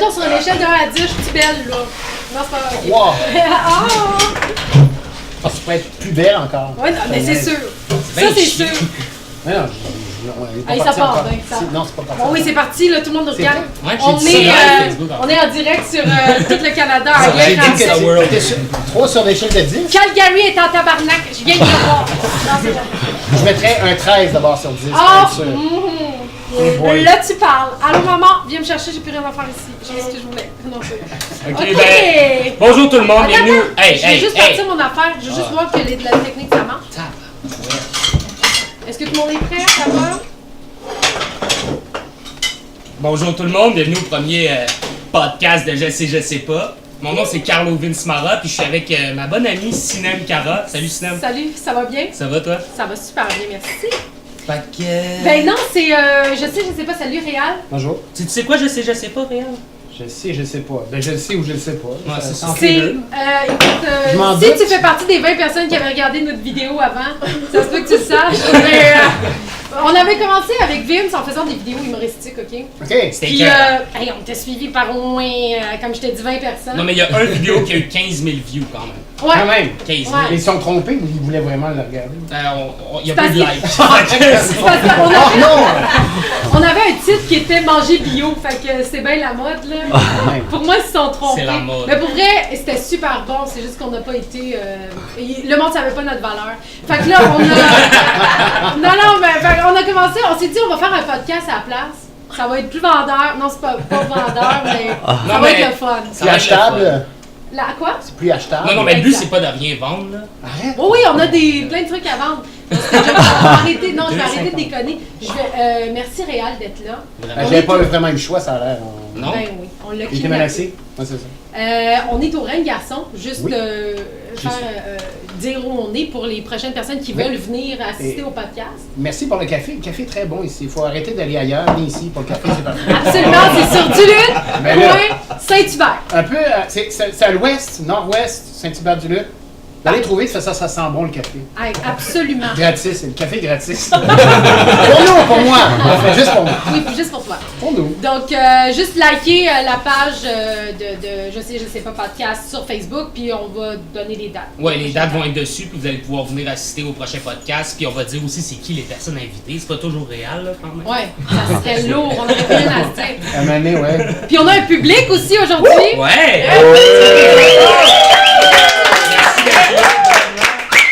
mettons sur une échelle de 1 à 10, je suis belle, là. Non, c'est pas vrai. Wow! Ah! Tu pourrais être plus belle encore. Ouais, non, mais c'est sûr. Ça, c'est sûr. Non, non, Allez, ça part, ben, ça. Non, c'est pas parti. Bon, oui, c'est parti, là, tout le monde nous regarde. Ouais, j'ai On dit ça est, sur Facebook, on est en direct sur tout le Canada, J'ai anglais, dit que français. t'étais 3 sur l'échelle de 10. Calgary est en tabarnak. Je viens de le voir. Non, c'est bon. Je mettrais un 13 d'abord sur 10. Oh! pour être sûr. boy. Là, tu parles. Allô, maman, viens me chercher, j'ai plus rien à faire ici. J'ai ce que je voulais. Non, c'est Ok, OK. ben, bonjour tout le monde, Attends, bienvenue. attends. Hey, Je vais hey, juste hey. partir mon affaire. Je veux juste voir que la technique, ça marche. Est-ce que tout le monde est prêt? Ça va? Bonjour tout le monde, bienvenue au premier podcast de Je sais pas. Mon nom c'est Carlo Vince Mara, puis je suis avec ma bonne amie Sinem Cara. Salut Sinem. Salut, ça va bien? Ça va toi? Ça va super bien, merci. Fait que... Ben non, c'est, je sais pas, salut Réal. Bonjour. Tu sais quoi, je sais pas, Réal? Je sais pas. Ben, je le sais ou je le sais pas. Ouais, c'est ça. entre C'est, les deux. écoute, Je m'en si doute. tu fais partie des 20 personnes qui avaient regardé notre vidéo avant, ça se peut que tu le saches. Mais, on avait commencé avec Vince en faisant des vidéos humoristiques, OK? OK. C'était Puis, écœurant. hey, on était suivis par au moins, comme je t'ai dit, 20 personnes. Non mais il y a une vidéo qui a eu 15 000 views quand même. Ouais. Quand même. 15 000. Ouais. Ils se sont trompés ou ils voulaient vraiment le regarder? Il y a C'est pas de parce like. C'est parce qu'on Oh avait, non! on avait un titre qui était Manger bio, fait que c'est bien la mode, là. Quand même. Pour moi, ils se sont trompés. C'est la mode. Mais pour vrai, c'était super bon, c'est juste qu'on n'a pas été. Le monde savait pas notre valeur. Fait que là, on a. non, mais fait on a commencé, on s'est dit, on va faire un podcast à la place. Ça va être plus vendeur. Non, c'est pas vendeur, mais ça Non, va mais- être le fun. Ça Plus va être le achetable. Là, quoi? C'est plus achetable. Non, non, mais le but Exact. c'est pas de rien vendre là. Arrête. Oh oui, on a plein de trucs à vendre. C'était déjà- je vais arrêter, non, je vais arrêter de déconner. Merci Réal d'être là. Vraiment. J'avais pas vraiment eu le choix, ça a l'air. Non? Ben oui, on l'a Il était kidnappé. menacé. Ouais, c'est ça. On est au Reine Garçon, juste Oui. faire, dire où on est pour les prochaines personnes qui Oui. veulent venir assister Et- au podcast. Merci pour le café. Le café est très bon ici. Il faut arrêter d'aller ailleurs. Venez ici pour le café, c'est parfait. Absolument, c'est sur Duluth, Ben là. point Saint-Hubert. Un peu, c'est à l'ouest, nord-ouest, Saint-Hubert-du-Luc. Allez trouver, ça sent bon le café. Hey, absolument. Gratis, le café est gratis. Pour nous, pour moi. Enfin, juste pour moi. Oui, puis juste pour toi. Pour nous. Donc, juste liker la page de Je sais pas podcast sur Facebook, puis on va donner les dates. Ouais, les dates vont être dessus, puis vous allez pouvoir venir assister au prochain podcast, puis on va dire aussi c'est qui les personnes invitées. C'est pas toujours réel, là, quand même. Ouais, ça serait lourd, on aurait rien à se dire. À un moment donné, ouais. Puis on a un public aussi aujourd'hui. Ouais!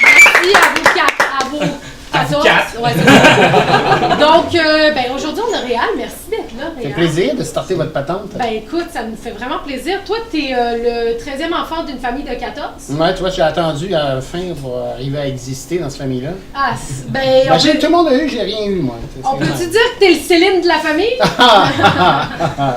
Merci à vous quatre, à vos À vous 14. quatre. Ouais, c'est ça. Donc, ben, aujourd'hui, on a Réal. Merci d'être là, Ça fait Réal. plaisir de starter votre patente. Ben, écoute, ça nous fait vraiment plaisir. Toi, t'es le 13e enfant d'une famille de 14. Ouais, tu vois, j'ai attendu à la fin pour arriver à exister dans cette famille-là. Ah, ben, Ben, tout le monde a eu, j'ai rien eu, moi. on peut-tu dire que t'es le Céline de la famille?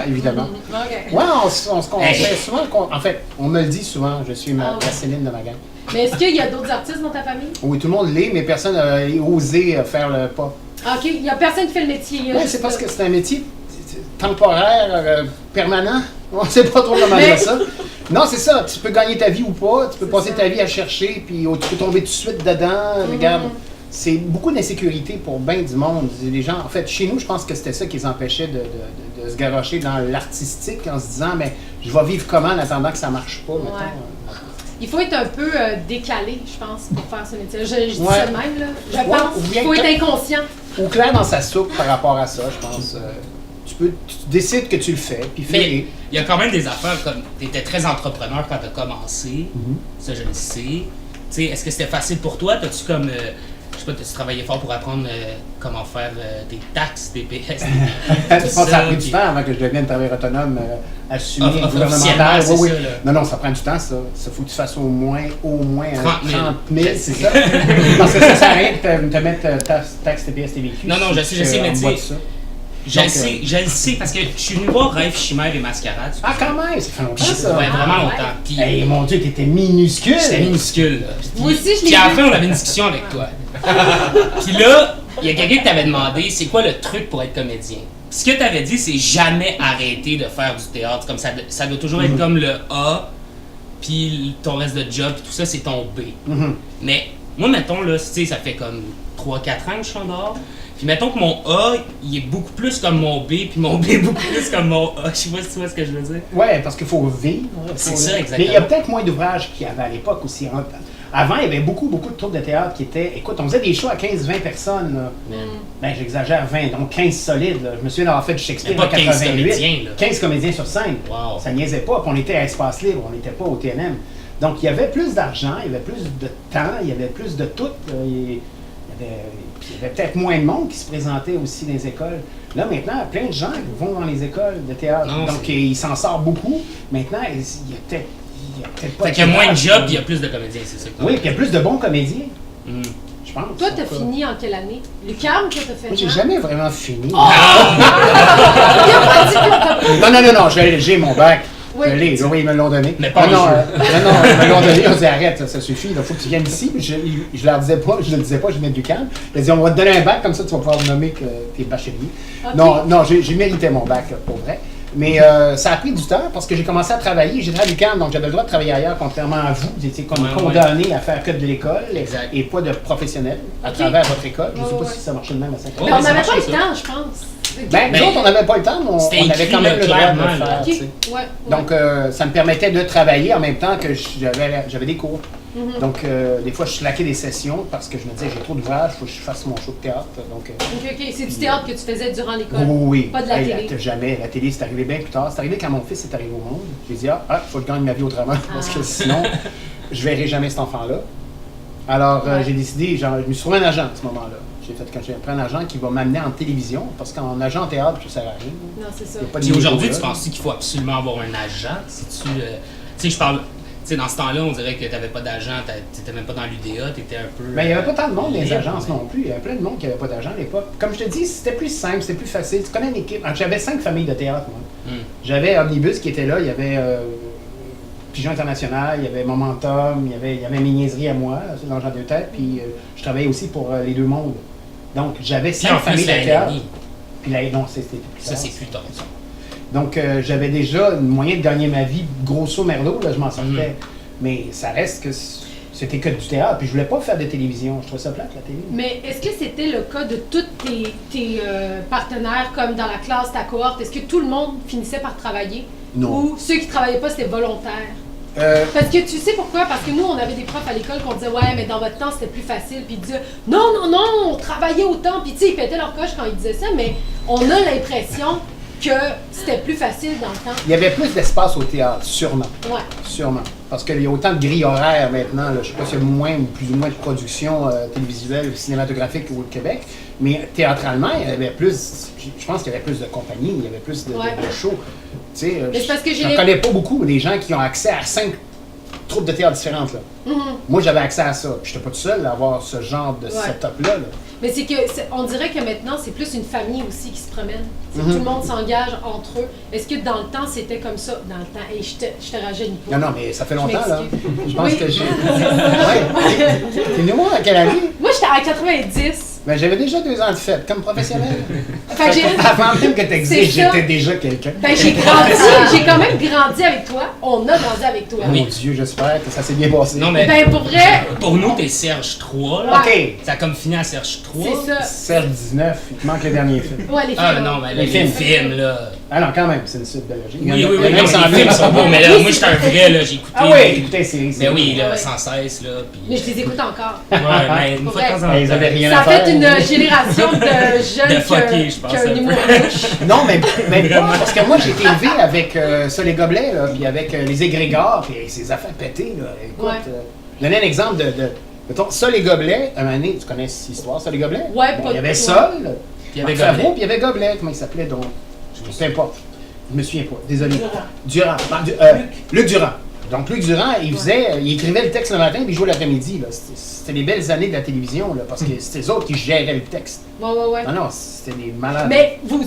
Évidemment. OK. Ouais, on se Hey. fait souvent. En fait, on me le dit souvent, je suis Ah oui. la Céline de ma gang. Mais est-ce qu'il y a d'autres artistes dans ta famille? Oui, tout le monde l'est, mais personne n'a osé faire le pas. Ah, OK, il y a personne qui fait le métier. il y a Ouais, juste- c'est parce que c'est un métier temporaire, permanent. On sait pas trop comment dire ça. Non, c'est ça. Tu peux gagner ta vie ou pas. Tu peux C'est passer ça. ta vie à chercher, puis tu peux tomber tout de suite dedans. Regarde, c'est beaucoup d'insécurité pour bien du monde. Les gens, en fait, chez nous, je pense que c'était ça qui les empêchait de se garrocher dans l'artistique en se disant, mais je vais vivre comment en attendant que ça marche pas. mettons. Ouais. Il faut être un peu décalé, je pense, pour faire ce métier. Je dis Ouais. ça de même, là. Je Ouais, pense. ou Il bien faut que- être inconscient. Ou clair dans sa soupe par rapport à ça, je pense. Tu décides que tu le fais, puis Mais fais-le. il y a quand même des affaires comme. Tu étais très entrepreneur quand tu as commencé. Ça, je le sais. Tu sais, est-ce que c'était facile pour toi? T'as-tu comme. Je sais pas, t'as-tu travaillé fort pour apprendre comment faire tes taxes, tes PS? Je pense que ça a pris du temps avant que je devienne travailleur autonome assumé, Officiellement, gouvernemental. c'est Oui, ça, oui. là. Non, ça prend du temps, ça. Ça faut que tu fasses au moins 30 000. 30 000, c'est ça. Parce que ça sert à rien de te mettre taxe TPS, TVQ. Non, non, je sais, mais tu sais, ça. Je Donc, le sais, je le sais, parce que je suis venu voir Rêve, Chimère et Mascarade. Ah, quand même, ça fait longtemps, Puis- ça. Ouais, vraiment Ah, longtemps. Puis Hey, mon Dieu, t'étais minuscule. c'était minuscule. Là. Moi aussi, je l'ai Puis à la vu. fin, on avait une discussion avec toi. Puis là, il y a quelqu'un qui t'avait demandé c'est quoi le truc pour être comédien. Puis ce que t'avais dit, c'est jamais arrêter de faire du théâtre. Comme ça doit toujours être comme le A, puis ton reste de job, puis tout ça, c'est ton B. Mhm. Mais Moi, mettons, là, tu sais, ça fait comme 3-4 ans que je suis en dehors. Puis mettons que mon A, il est beaucoup plus comme mon B, puis mon B est beaucoup plus comme mon A. Je sais pas si tu vois ce que je veux dire. Ouais, parce qu'il faut vivre. C'est ça, exactement. Mais il y a peut-être moins d'ouvrages qu'il y avait à l'époque aussi. Avant, il y avait beaucoup de troupes de théâtre qui étaient... Écoute, on faisait des shows à 15-20 personnes. Là. Ben, j'exagère, 20, donc 15 solides. Là. Je me souviens d'avoir fait du Shakespeare Mais pas en 88. 15 comédiens, là. 15 comédiens sur scène. Wow. Ça niaisait pas, puis on était à Espace Libre, on n'était pas au TNM. Donc, il y avait plus d'argent, il y avait plus de temps, il y avait plus de tout. Il y avait peut-être moins de monde qui se présentait aussi dans les écoles. Là, maintenant, plein de gens vont dans les écoles de théâtre. Non, donc, ils s'en sortent beaucoup. Maintenant, il y a peut-être pas Fait qu'il y a moins de jobs, puis il y a plus de comédiens, c'est ça. Oui, puis il y a plus de bons comédiens, je pense. Toi, t'as fini en quelle année? Lucam, toi, t'as fait Moi, j'ai quand? jamais vraiment fini. Il a pas dit qu'on t'a pas... Non, j'ai mon bac. Oui. Je l'ai, oui, ils me l'ont donné. Mais pas en non, jeu. non, ils me l'ont donné, on dit arrête, ça suffit, il faut que tu viennes ici. Je leur disais pas, je le disais pas, je venais du calme. Ils disaient on va te donner un bac, comme ça tu vas pouvoir nommer que tu es bachelier. Ok. Non, j'ai mérité mon bac, pour vrai. Mais ça a pris du temps parce que j'ai commencé à travailler. J'étais à l'UQAM, donc j'avais le droit de travailler ailleurs, contrairement à vous. Vous étiez condamné à faire que de l'école et pas de professionnel à travers votre école. Je ne sais pas si ça marchait de même à 5 ans. Mais on n'avait pas le temps, je pense. Ben, nous autres, on n'avait pas le temps, mais on avait quand même le droit de le clairement, faire. Ok, tu sais. ouais. Donc, ça me permettait de travailler en même temps que j'avais des cours. Donc, des fois, je slackais des sessions parce que je me disais, j'ai trop d'ouvrages, il faut que je fasse mon show de théâtre. Donc, Ok, c'est du théâtre que tu faisais durant l'école. oui. Pas de la télé. Jamais. La télé, c'est arrivé bien plus tard. C'est arrivé quand mon fils est arrivé au monde. J'ai dit, il faut que je gagne ma vie autrement parce que sinon, je verrai jamais cet enfant-là. Alors, j'ai décidé, je me suis trouvé un agent à ce moment-là. J'ai pris un agent qui va m'amener en télévision, parce qu'en agent théâtre, ça sert à rien. Non, c'est ça. Il y a pas de Puis aujourd'hui, niveau, tu là. penses qu'il faut absolument avoir un agent? Si tu sais, je parle. Tu sais, dans ce temps-là, on dirait que tu n'avais pas d'agent, tu n'étais même pas dans l'UDA, tu étais un peu. Ben, il n'y avait pas tant de monde dans les libre, agences mais- non plus. Il y avait plein de monde qui n'avait pas d'agent à l'époque. Comme je te dis, c'était plus simple, c'était plus facile. Tu connais une équipe. J'avais 5 familles de théâtre, moi. J'avais Omnibus qui était là, il y avait Pigeon International, il y avait Momentum, il y avait mes niaiseries à moi, c'est l'Ange à deux têtes, puis je travaillais aussi pour Les Deux Mondes. Donc, j'avais Puis 5 en plus, familles la de théâtre. LNI, Puis là, non, c'était plus ça, tard. c'est plus tard. ça. Donc, j'avais déjà un moyen de gagner ma vie, grosso merdo, là, je m'en sortais. Mais ça reste que c'était que du théâtre, puis je voulais pas faire de télévision. Je trouvais ça plate, la télé. Mais est-ce que c'était le cas de tous tes partenaires, comme dans la classe, ta cohorte? Est-ce que tout le monde finissait par travailler? Non. Ou ceux qui travaillaient pas, c'était volontaire? Parce que tu sais pourquoi? Parce que nous, on avait des profs à l'école qu'on disait, ouais, mais dans votre temps, c'était plus facile. Puis ils disaient, non, on travaillait autant. Puis tu sais, ils pétaient leur coche quand ils disaient ça, mais on a l'impression que c'était plus facile dans le temps. Il y avait plus d'espace au théâtre, sûrement. Ouais. Sûrement. Parce qu'il y a autant de grilles horaires maintenant. Là. Je ne sais pas s'il y a moins ou plus ou moins de productions télévisuelles ou cinématographiques au Québec, mais théâtralement, il y avait plus. Je pense qu'il y avait plus de compagnies, il y avait plus de shows. Tu sais, Mais c'est parce que je n'en connais pas beaucoup des gens qui ont accès à 5 troupes de théâtre différentes. Là. Moi, j'avais accès à ça. Puis je n'étais pas tout seul à avoir ce genre de setup-là. Là. Mais c'est que on dirait que maintenant, c'est plus une famille aussi qui se promène. C'est que tout le monde s'engage entre eux. Est-ce que dans le temps, c'était comme ça? Dans le temps, et je te rajeunis pas. Non, mais ça fait longtemps, là. m'excuse. Je pense Oui. que j'ai. Ouais. T'es né, moi, à quelle année? Moi, j'étais à 90. Ben, j'avais déjà 2 ans de fête, comme professionnel. Fait que j'ai... Avant même que tu existes, C'est ça. j'étais déjà quelqu'un. Ben, j'ai quand même grandi avec toi. On a grandi avec toi. Mon Dieu, j'espère que ça s'est bien passé. Non, mais Ben, pour vrai, pour nous, t'es Serge 3. Là. OK. Ça a comme fini à Serge 3. c'est ça. Serge 19, il te manque le dernier film. Ouais, les filles. Ah, mais non, mais là, Les les films. films, là. Ah non, quand même, c'est une suite de logique. Oui, non, les films sont beaux, mais là, moi, j'étais un vrai, là, j'ai écouté. Ah oui, écoutez, la série. Mais oui, là, Ouais. sans cesse, là. Puis... Mais je les écoute encore. Ouais, mais une Pour fois de vrai. temps en Ben, ils avaient temps. rien Ça à a faire. fait une génération de jeunes De fuckés, je pense, qui ont un un humour peu. louche. Non, mais pas, parce que moi, j'ai été élevé avec ça, les gobelets, là, puis avec les égrégores, puis ces affaires pétées, là. Écoute, Ouais. donner un exemple de mettons, ça, les gobelets, à un moment donné, tu connais cette histoire, ça, les gobelets? Ouais, Bon, pas il y avait ouais. Sol, il y avait Marc Favreau, Gobelet. puis il y avait Gobelet, comment il s'appelait donc? Peu importe. Je me souviens pas, désolé. Durand. Luc Durand. Donc, Luc Durand, il écrivait le texte le matin, puis il jouait l'après-midi. Là. C'était les belles années de la télévision, là, parce que c'était eux autres qui géraient le texte. Ouais. Non, c'était des malades. Mais vous,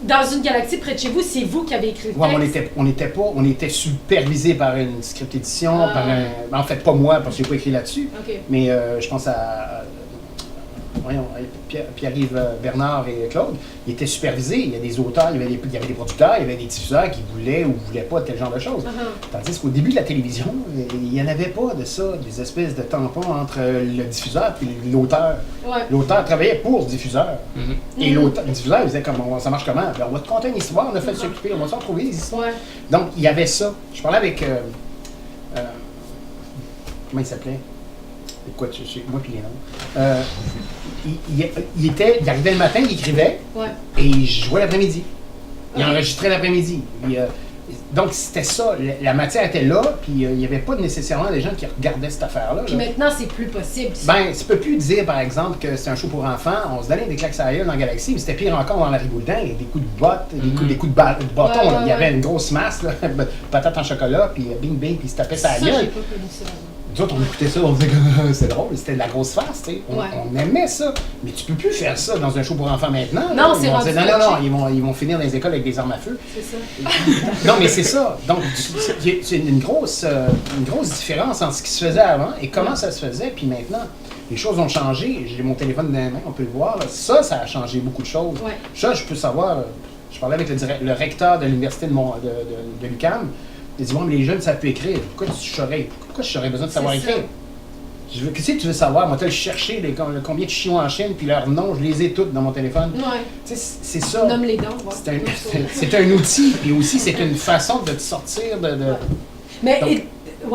dans une galaxie près de chez vous, c'est vous qui avez écrit le Ouais, texte. on était supervisé par une script édition, par un. En fait, pas moi, parce que j'ai pas écrit là-dessus. OK. Mais je pense à. Pierre-Yves Bernard et Claude, ils étaient supervisés. Il y a des auteurs, il y avait des producteurs, il y avait des diffuseurs qui voulaient ou ne voulaient pas tel genre de choses. Tandis qu'au début de la télévision, il n'y en avait pas de ça, des espèces de tampons entre le diffuseur et l'auteur. Ouais. L'auteur travaillait pour le diffuseur. Et le diffuseur, il disait ça marche comment? Ben, on va te conter une histoire, on a fait s'occuper, on va s'en trouver des histoires. Ouais. Donc, il y avait ça. Je parlais avec... comment il s'appelait? Quoi, moi puis les noms. Il arrivait le matin, il écrivait, et il jouait l'après-midi. Il enregistrait l'après-midi. Donc, c'était ça. La matière était là, puis il n'y avait pas nécessairement des gens qui regardaient cette affaire-là. Puis maintenant, c'est plus possible. Ben, tu peux plus dire, par exemple, que c'est un show pour enfants. On se donnait des claques à la gueule dans Galaxy, mais c'était pire encore dans la Riboudin. Il y avait des coups de botte, des coups de bâton. Il y avait une grosse masse, là, patate en chocolat, puis bing, bing, puis il se tapait sa gueule. Ça, j'ai pas connu ça. Nous autres, on écoutait ça, on disait que c'était drôle, c'était de la grosse farce, tu sais. On aimait ça. Mais tu peux plus faire ça dans un show pour enfants maintenant. Non, c'est rendu non, ils vont finir dans les écoles avec des armes à feu. C'est ça. Non, mais c'est ça. Donc, c'est une grosse différence entre ce qui se faisait avant et comment ça se faisait, puis maintenant. Les choses ont changé. J'ai mon téléphone dans la main, on peut le voir. Là. Ça a changé beaucoup de choses. Ça, je peux savoir. Je parlais avec le recteur de l'université de l'UQAM. Il dit, mais les jeunes ne savent plus écrire. Pourquoi j'aurais besoin de savoir écrire? Qu'est-ce que tu veux savoir? Moi, tu as cherché combien de chiens en Chine, puis leurs noms, je les ai toutes dans mon téléphone. C'est ça. Nomme les dents. C'est un outil, puis aussi, c'est une façon de te sortir de... Mais,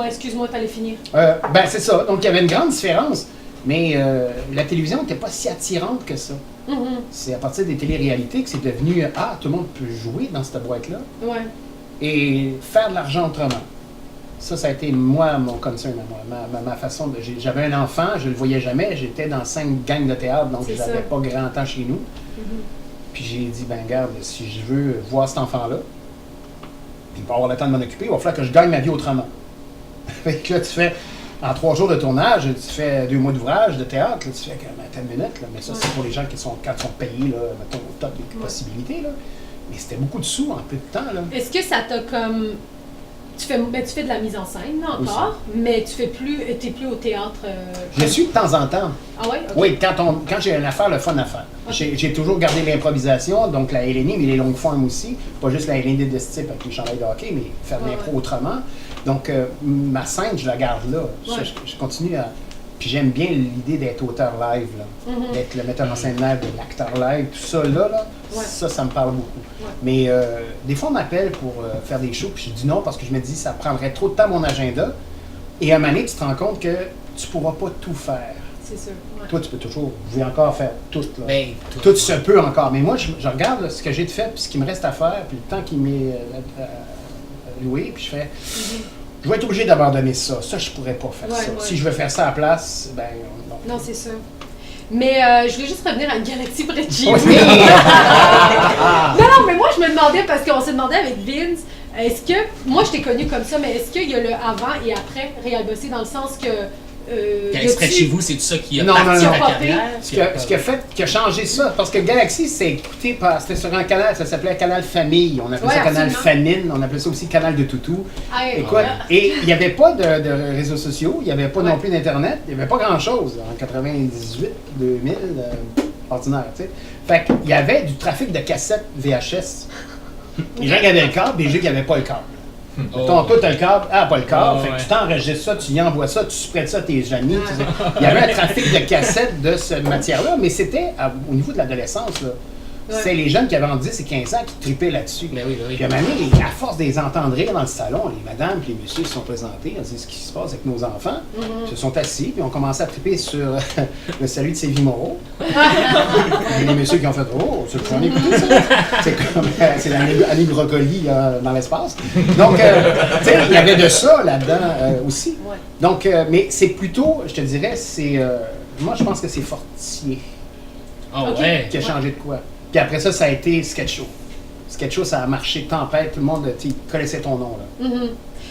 excuse-moi, tu allais finir. Ben, c'est ça. Donc, il y avait une grande différence. Mais la télévision n'était pas si attirante que ça. C'est à partir des téléréalités que c'est devenu « tout le monde peut jouer dans cette boîte-là. » Et faire de l'argent autrement. Ça a été, moi, mon concern à moi. Ma façon de... J'avais un enfant, je le voyais jamais. J'étais dans 5 gangs de théâtre, donc je n'avais pas grand temps chez nous. Puis j'ai dit, ben regarde, si je veux voir cet enfant-là, puis pas avoir le temps de m'en occuper, il va falloir que je gagne ma vie autrement. Fait que là, tu fais... En 3 jours de tournage, tu fais 2 mois d'ouvrage de théâtre, là, tu fais telle minute, là, mais ça, c'est pour les gens qui sont payés, là, mettons, au top des possibilités. Là. Mais c'était beaucoup de sous en peu de temps. Est-ce que ça t'a comme... Tu fais de la mise en scène là, encore, mais tu t'es plus au théâtre. Je suis de temps en temps. Ah ouais? Okay. Oui, quand j'ai une affaire, le fun à faire. Okay. J'ai toujours gardé l'improvisation, donc la LNI, mais les longues formes aussi. Pas juste la LNI de ce type avec les chandails de hockey, mais faire de l'impro autrement. Donc ma scène, je la garde là. Je continue à... Puis j'aime bien l'idée d'être auteur live, d'être le metteur en scène live, de l'acteur live, tout ça là. Ça me parle beaucoup. Mais des fois, on m'appelle pour faire des shows, puis je dis non parce que je me dis ça prendrait trop de temps à mon agenda. Et à un moment donné, tu te rends compte que tu ne pourras pas tout faire. C'est sûr. Toi, tu peux toujours, vous pouvez encore faire tout. Là. Ben, tout se peut encore. Mais moi, je regarde là, ce que j'ai de fait, puis ce qui me reste à faire, puis le temps qui m'est loué, puis je fais... Je vais être obligé d'abandonner ça. Ça, je pourrais pas faire ça. Si je veux faire ça à la place, ben non. Non, c'est sûr. Mais je voulais juste revenir à une galaxie près de chez vous. Non, mais moi, je me demandais, parce qu'on s'est demandé avec Vince, est-ce que, moi, je t'ai connu comme ça, mais est-ce qu'il y a le avant et après Réal Bossé, dans le sens que... Exprès de chez vous, c'est tout ça qui a parti ta carrière? Ce qui a changé ça, parce que Galaxy, c'est écouté par... C'était sur un canal, ça s'appelait Canal Famille. On appelait ça Canal Famine, on appelait ça aussi Canal de Toutou. Écoute, et il n'y avait pas de réseaux sociaux, il n'y avait pas non plus d'Internet, il n'y avait pas grand-chose en 98, 2000, ordinaire, tu sais. Fait qu'il y avait du trafic de cassettes VHS. Les gens qui avaient le câble, des gens qui n'avaient pas le câble. Toi, tu as le câble, pas le câble. Fait que tu t'enregistres ça, tu y envoies ça, tu spreads ça à tes amis. Il y avait un trafic de cassettes de cette matière-là, mais c'était au niveau de l'adolescence. C'est les jeunes qui avaient entre 10 et 15 ans qui tripaient là-dessus. Puis à un moment donné, à force de les entendre rire dans le salon, les madames et les messieurs se sont présentés, on dit ce qui se passe avec nos enfants. Ils se sont assis, puis on commencé à triper sur le salut de Sylvie Moreau. Et les messieurs qui ont fait « Oh, c'est j'en ai écouté ça! » C'est l'année brocoli dans l'espace. Donc, tu sais, il y avait de ça là-dedans aussi. Donc, mais c'est plutôt, je te dirais, moi je pense que c'est Fortier qui a changé de quoi. Puis après ça, ça a été Sketch Show. Sketch Show, ça a marché tempête, tout le monde connaissait ton nom. Là.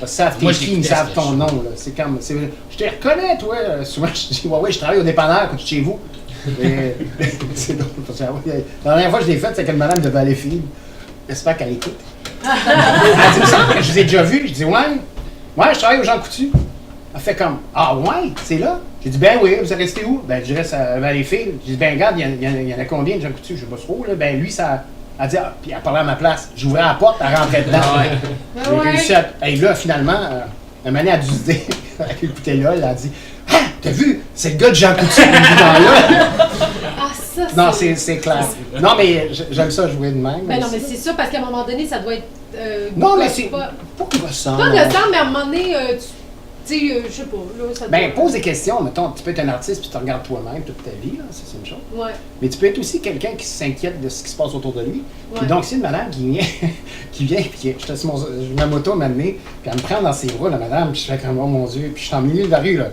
Ils savent tes filles, ils savent ton nom. Là. C'est comme, je te reconnais, toi. Souvent, je dis, ouais, je travaille au dépanneur, quand tu es chez vous. C'est drôle. Parce que, la dernière fois que je l'ai faite, c'est qu'une madame de Valleyfield. J'espère qu'elle écoute. Elle dit, il me semble que je vous ai déjà vu. Je dis, ouais, je travaille au Jean Coutu. Elle fait comme, ah ouais, c'est là? J'ai dit, ben oui, vous êtes resté où? Ben, je reste à Valleyfield. J'ai dit, ben regarde, il y en a combien de Jean Coutu? Je sais pas trop, là. Ben lui, ça. Elle dit, ah, puis elle parlait à ma place. J'ouvrais la porte, elle rentrait dedans. J'ai réussi à. Et là, finalement, un moment, elle a dû se dire, elle écoutait là, elle a dit, ah, t'as vu? C'est le gars de Jean Coutu qui est là. Ah, ça, Non, c'est clair. Non, mais j'aime ça jouer de même. Ben non, mais c'est ça, parce qu'à un moment donné, ça doit être. Non, mais c'est pas gossant. Pas gossant, mais à un moment donné, tu sais, je sais pas. Là, ça Ben, doit... pose des questions. Mettons, tu peux être un artiste puis tu te regardes toi-même toute ta vie, là, ça c'est une chose. Ouais. Mais tu peux être aussi quelqu'un qui s'inquiète de ce qui se passe autour de lui. Ouais. Puis donc, c'est une madame qui vient, puis ma moto m'amener, puis elle me prend dans ses bras, la madame, puis je fais comme, oh mon Dieu, puis je suis en milieu de la rue, là.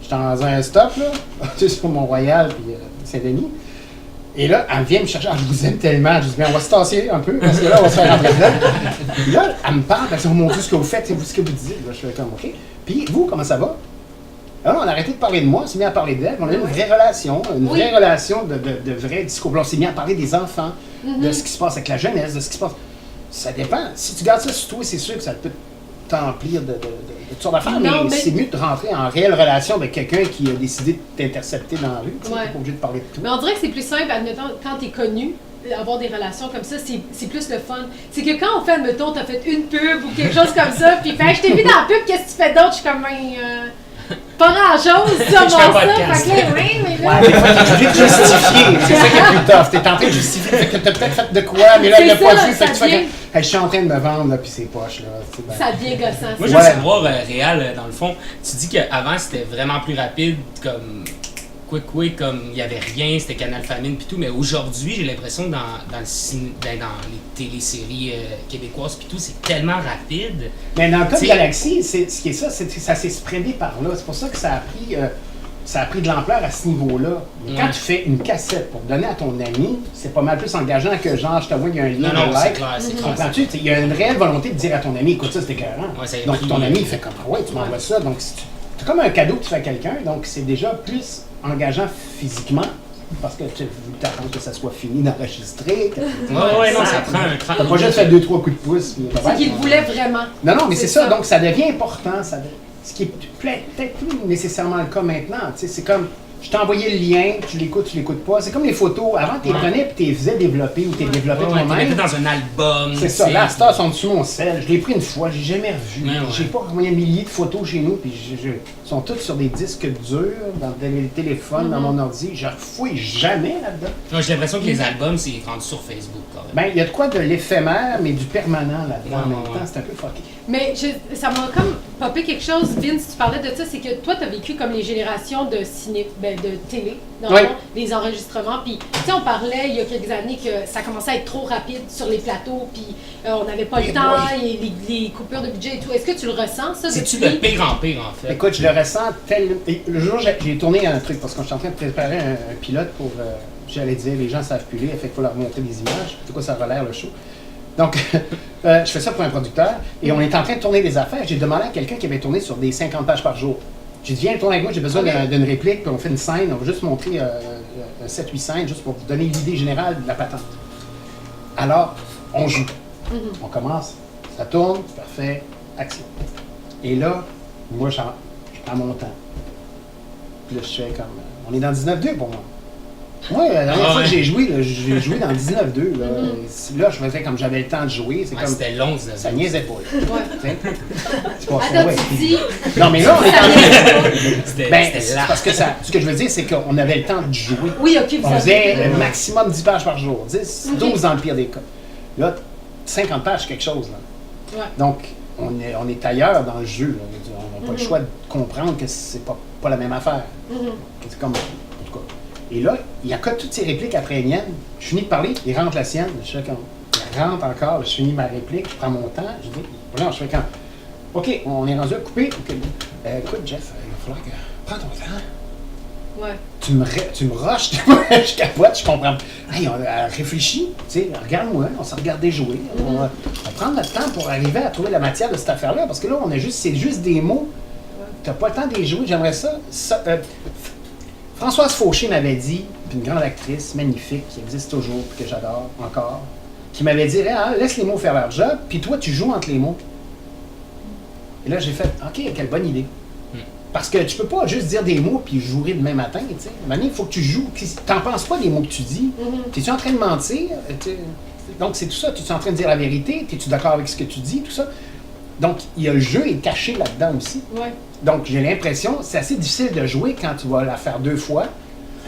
Je suis dans un stop, là, tu sais, sur Mont-Royal, puis Saint-Denis. Et là, elle vient me chercher. Ah, je vous aime tellement. Je dis, bien, on va se tasser un peu, parce que là, on va se faire rentrer dedans. Puis là, elle me parle, elle dit, oh mon Dieu, ce que vous faites, c'est ce que vous dites. Là, je fais comme, OK. Puis vous, comment ça va? Alors, on a arrêté de parler de moi, on s'est mis à parler d'elle. On a eu une vraie relation, vraie relation de vrai discours. Puis on s'est mis à parler des enfants, de ce qui se passe avec la jeunesse, de ce qui se passe. Ça dépend. Si tu gardes ça sur toi, c'est sûr que ça peut t'emplir de toutes sortes d'affaires, mais c'est mieux de rentrer en réelle relation avec quelqu'un qui a décidé de t'intercepter dans la rue. Tu n'es pas obligé de parler de tout. Mais on dirait que c'est plus simple, admettons, quand tu es connu, avoir des relations comme ça, c'est plus le fun. C'est que quand on fait, admettons, t'as fait une pub ou quelque chose comme ça, puis fait, je t'ai vu dans la pub, qu'est-ce que tu fais d'autre? Je suis comme, pas grand-chose, ça, Je fais un ça. podcast. Fait que là, oui, mais là... Ouais, des fois, t'es obligé de justifier. C'est ça qui est plus tough. T'es en train de justifier. Fait que t'as peut-être fait de quoi, mais là, il l'a pas vu. Fait que tu fais que, hey, je suis en train de me vendre, là, puis c'est poche, là. Ben... Ça devient gossant. Moi, je veux savoir, Réal, dans le fond, tu dis qu'avant, c'était vraiment plus rapide, comme quick, comme il n'y avait rien, c'était Canal Famine puis tout, mais aujourd'hui, j'ai l'impression que dans les téléséries québécoises puis tout, c'est tellement rapide. Mais dans le cas de Galaxy, ce qui est ça, c'est que ça s'est spreadé par là. C'est pour ça que ça a pris de l'ampleur à ce niveau-là. Mais quand tu fais une cassette pour donner à ton ami, c'est pas mal plus engageant que genre, je te vois, il y a un lien de like. C'est clair, c'est clair. Comprends-tu? Il y a une réelle volonté de dire à ton ami, écoute ça, c'est écœurant. Ouais, donc ton ami, il fait comme, ah ouais, tu m'envoies ça. Donc c'est comme un cadeau que tu fais à quelqu'un, donc c'est déjà plus engageant physiquement, parce que tu attends que ça soit fini d'enregistrer. Ouais, non, ça prend un cran. T'as pas juste fait 2-3 coups de pouce. C'est qu'il voulait vraiment. Non, mais c'est ça, donc ça devient important. Ce qui est peut-être plus nécessairement le cas maintenant. C'est comme, je t'ai envoyé le lien, tu l'écoutes pas. C'est comme les photos. Avant, tu les prenais et tu les faisais dévéloper ou tu les développais toi-même. Tu les mettais dans un album. C'est ça. Là, Star sont dessus mon sel. Je l'ai pris une fois, j'ai jamais revu. Ouais. J'ai pas envoyé un millier de photos chez nous, puis ils sont toutes sur des disques durs, dans le téléphone, dans mon ordi. Je refouille jamais là-dedans. Ouais, j'ai l'impression que les albums, c'est rendu sur Facebook, quand même. Ben, il y a de quoi de l'éphémère, mais du permanent là-dedans en même temps. C'est un peu fucké. Mais ça m'a comme popé quelque chose, Vince, tu parlais de ça, c'est que toi, tu as vécu comme les générations de de télé, dans le fond, les enregistrements. Puis, tu sais, on parlait il y a quelques années que ça commençait à être trop rapide sur les plateaux, puis on n'avait pas le temps, et les coupures de budget et tout. Est-ce que tu le ressens, ça? C'est-tu de pire en pire, en fait? Écoute, je le ressens tel. Le jour, j'ai tourné un truc parce que je suis en train de préparer un pilote pour. J'allais dire, les gens savent plus lire, fait qu'il faut leur montrer des images. C'est quoi ça va l'air, le show? Donc, je fais ça pour un producteur et on est en train de tourner des affaires. J'ai demandé à quelqu'un qui avait tourné sur des 50 pages par jour. J'ai dit, viens tourner avec moi, j'ai besoin d'une réplique, puis on fait une scène. On va juste montrer 7-8 scènes, juste pour vous donner l'idée générale de la patente. Alors, on joue. On commence, ça tourne, parfait, action. Et là, moi, je prends mon temps. Puis là, je fais comme. On est dans 19-2 pour moi. Oui, la dernière fois que j'ai joué dans 19-2. Là, je faisais comme j'avais le temps de jouer. C'est comme, c'était long, ça niaisait pas. C'est pas ça. Attends, tu dis... Non, mais là, on est en C'était parce que ce que je veux dire, c'est qu'on avait le temps de jouer. Oui, OK. On faisait le maximum 10 pages par jour. 10, 12 dans le pire des cas. Là, 50 pages, quelque chose. Là. Ouais. Donc, on est ailleurs dans le jeu. Là. On n'a pas le choix de comprendre que c'est pas la même affaire. C'est comme... Et là, il accote toutes ses répliques après les miennes. Je finis de parler, il rentre la sienne. Je fais comme, il rentre encore, je finis ma réplique, je prends mon temps. Je dis, voilà, je fais comme, OK, on est rendu à couper. Okay. Écoute, Jeff, il va falloir que. Prends ton temps. Ouais. Tu me rushes, je capote, je comprends. Hey, on réfléchit, tu sais, regarde-moi, on s'est regardé jouer. On va prendre notre temps pour arriver à trouver la matière de cette affaire-là. Parce que là, c'est juste des mots. T'as pas le temps de les jouer, j'aimerais ça. Françoise Fauché m'avait dit, une grande actrice magnifique qui existe toujours, que j'adore encore, qui m'avait dit, laisse les mots faire leur job, puis toi, tu joues entre les mots. Et là, j'ai fait, OK, quelle bonne idée. Parce que tu peux pas juste dire des mots puis jouer demain matin, tu sais. Maintenant, il faut que tu joues. T'en penses pas des mots que tu dis. T'es-tu en train de mentir? Donc, c'est tout ça. T'es-tu en train de dire la vérité? T'es-tu d'accord avec ce que tu dis? Tout ça. Donc, il y a le jeu est caché là-dedans aussi. Ouais. Donc, j'ai l'impression, c'est assez difficile de jouer quand tu vas la faire 2 fois.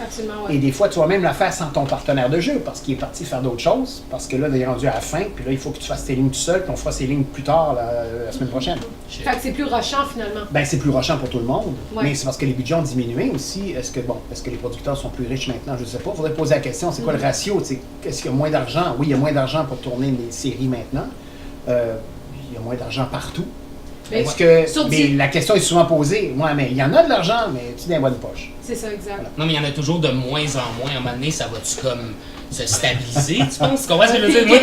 Absolument, ouais. Et des fois, tu vas même la faire sans ton partenaire de jeu parce qu'il est parti faire d'autres choses. Parce que là, il est rendu à la fin. Puis là, il faut que tu fasses tes lignes tout seul. Puis on fera ces lignes plus tard, la semaine prochaine. Fait que c'est plus rushant finalement. Ben, c'est plus rushant pour tout le monde. Ouais. Mais c'est parce que les budgets ont diminué aussi. Est-ce que les producteurs sont plus riches maintenant? Je ne sais pas. Il faudrait poser la question. C'est quoi le ratio? Est-ce qu'il y a moins d'argent? Oui, il y a moins d'argent pour tourner les séries maintenant. Il y a moins d'argent partout. Mais La question est souvent posée. Ouais, mais il y en a de l'argent, mais tu es dans la bonne poche. C'est ça, exact. Voilà. Non, mais il y en a toujours de moins en moins. À un moment donné, ça va-tu comme se stabiliser, tu penses? Tu comprends ce que je veux dire? Moi,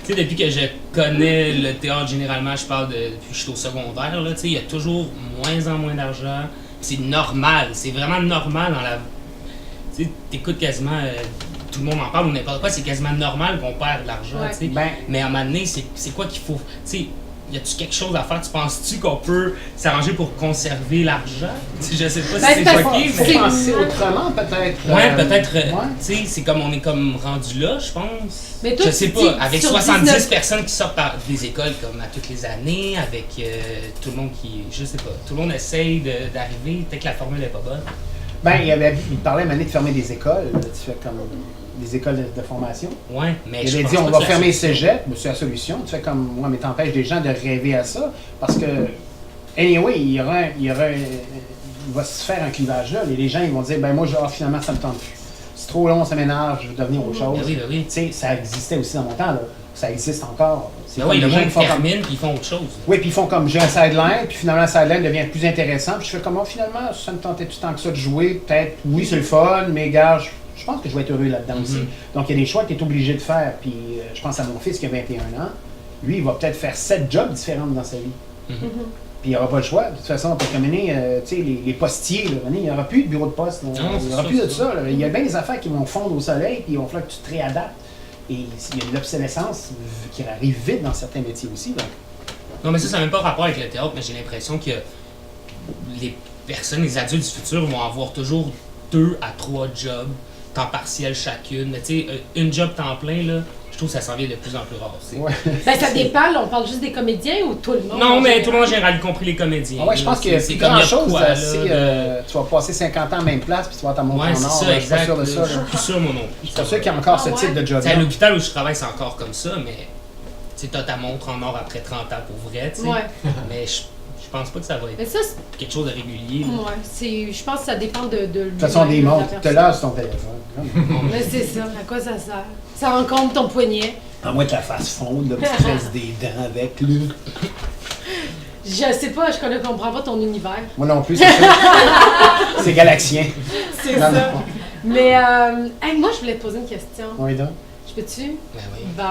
depuis que je connais le théâtre, généralement, je parle depuis que je suis au secondaire, là, il y a toujours moins en moins d'argent. C'est normal. C'est vraiment normal dans la... Tu sais, t'écoutes quasiment... tout le monde en parle ou n'importe quoi, c'est quasiment normal qu'on perd de l'argent, tu sais. Mais à un moment donné, c'est quoi qu'il faut... Tu sais, y a-tu quelque chose à faire? Tu penses-tu qu'on peut s'arranger pour conserver l'argent? Je sais pas si c'est choqué, mais... Faut penser autrement, peut-être. Ouais, peut-être. Tu sais, c'est comme on est comme rendu là, je pense. Mais toi, je sais pas, avec 70 personnes qui sortent des écoles comme à toutes les années, avec tout le monde qui... Je sais pas, tout le monde essaye d'arriver, peut-être que la formule est pas bonne. Ben, il parlait maintenant de fermer des écoles. Tu fais comme... des écoles de formation. Ouais, mais il avait dit on va fermer le cégep, c'est la solution. Tu fais comme moi, mais t'empêches des gens de rêver à ça. Parce que, anyway, il va se faire un clivage là. Les gens ils vont dire ben moi, finalement, ça me tente plus. C'est trop long, ça m'énerve, je veux devenir autre chose. Ben oui. Tu sais, ça existait aussi dans mon temps, là. Ça existe encore. Ben oui, le monde termine, puis ils font autre chose. Oui, puis ils font comme j'ai un sideline, puis finalement, le sideline devient plus intéressant. Puis je fais comment finalement, ça me tentait tout tant que ça de jouer. Peut-être, oui, c'est le fun, mais gars, je pense que je vais être heureux là-dedans aussi. Donc, il y a des choix que tu es obligé de faire. Puis, je pense à mon fils qui a 21 ans. Lui, il va peut-être faire 7 jobs différents dans sa vie. Puis, il n'aura pas le choix. De toute façon, pour terminer, tu sais, les postiers, là, il n'y aura plus de bureau de poste. Là. Il n'y aura plus de ça. Là. Il y a bien des affaires qui vont fondre au soleil, puis il va falloir que tu te réadaptes. Et il y a de l'obsolescence qui arrive vite dans certains métiers aussi. Donc. Non, mais ça n'a même pas rapport avec le théâtre, mais j'ai l'impression que les personnes, les adultes du futur vont avoir toujours 2 à 3 jobs. Temps partiel chacune. Tu sais, une job temps plein, là, je trouve que ça s'en vient de plus en plus rare. Ouais. Ben, ça dépend, là, on parle juste des comédiens ou tout le monde? Non, mais tout le monde en général, y compris les comédiens. Ouais, je pense que c'est grand-chose. Tu vas passer 50 ans à la même place, puis tu vas t'en monter en or. C'est ça, exact. Je suis pas sûr de ça. Je suis plus sûr, moi non plus. Je suis pas sûr qu'il y a encore ce type de job. À l'hôpital où je travaille, c'est encore comme ça, mais tu sais, t'as ta montre en or après 30 ans pour vrai, tu sais. Ouais. Mais je pense pas que ça va être quelque chose de régulier. Ouais, je pense que ça dépend de toute façon, des montres, tu te lâches ton téléphone. Mais c'est ça, à quoi ça sert? Ça rencontre ton poignet. À moins que la face fonde, que tu fasses des dents avec, lui. Je sais pas, je comprends pas ton univers. Moi non plus, c'est ça. C'est galaxien. C'est ça. Mais, moi, je voulais te poser une question. Oui, donc. Je peux-tu? Ben oui. Bon.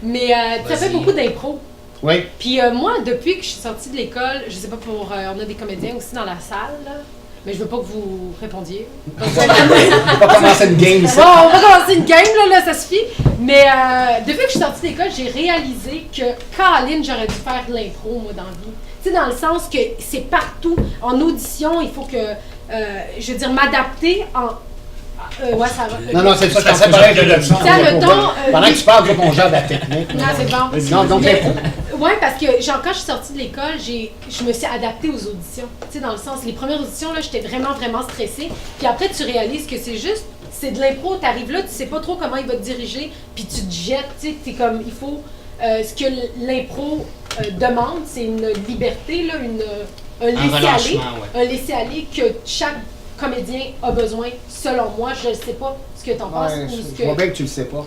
Mais, tu as fait beaucoup d'impro. Oui. Puis moi, depuis que je suis sortie de l'école, je sais pas on a des comédiens aussi dans la salle, là, mais je veux pas que vous répondiez. On va commencer une game, ici. Bon, on va commencer une game, là, ça suffit. Mais depuis que je suis sortie de l'école, j'ai réalisé que, Caroline, j'aurais dû faire de l'impro, moi, dans la vie. Tu sais, dans le sens que c'est partout. En audition, il faut que, je veux dire, m'adapter en... ouais, ça va. Non, c'est ça, je pensais pareil de ça. Pendant que tu parles, on gère de la technique. Non, c'est bon. Non, donc l'impro. Oui, parce que quand je suis sortie de l'école, je me suis adaptée aux auditions. Tu sais, dans le sens, les premières auditions, là, j'étais vraiment, vraiment stressée. Puis après, tu réalises que c'est de l'impro, t'arrives là, tu sais pas trop comment il va te diriger, puis tu te jettes, tu sais, t'es comme, il faut... ce que l'impro demande, c'est une liberté, là, un laisser-aller. Un laisser-aller que chaque comédien a besoin, selon moi. Je ne sais pas ce que tu en penses. Je vois bien que tu le sais pas.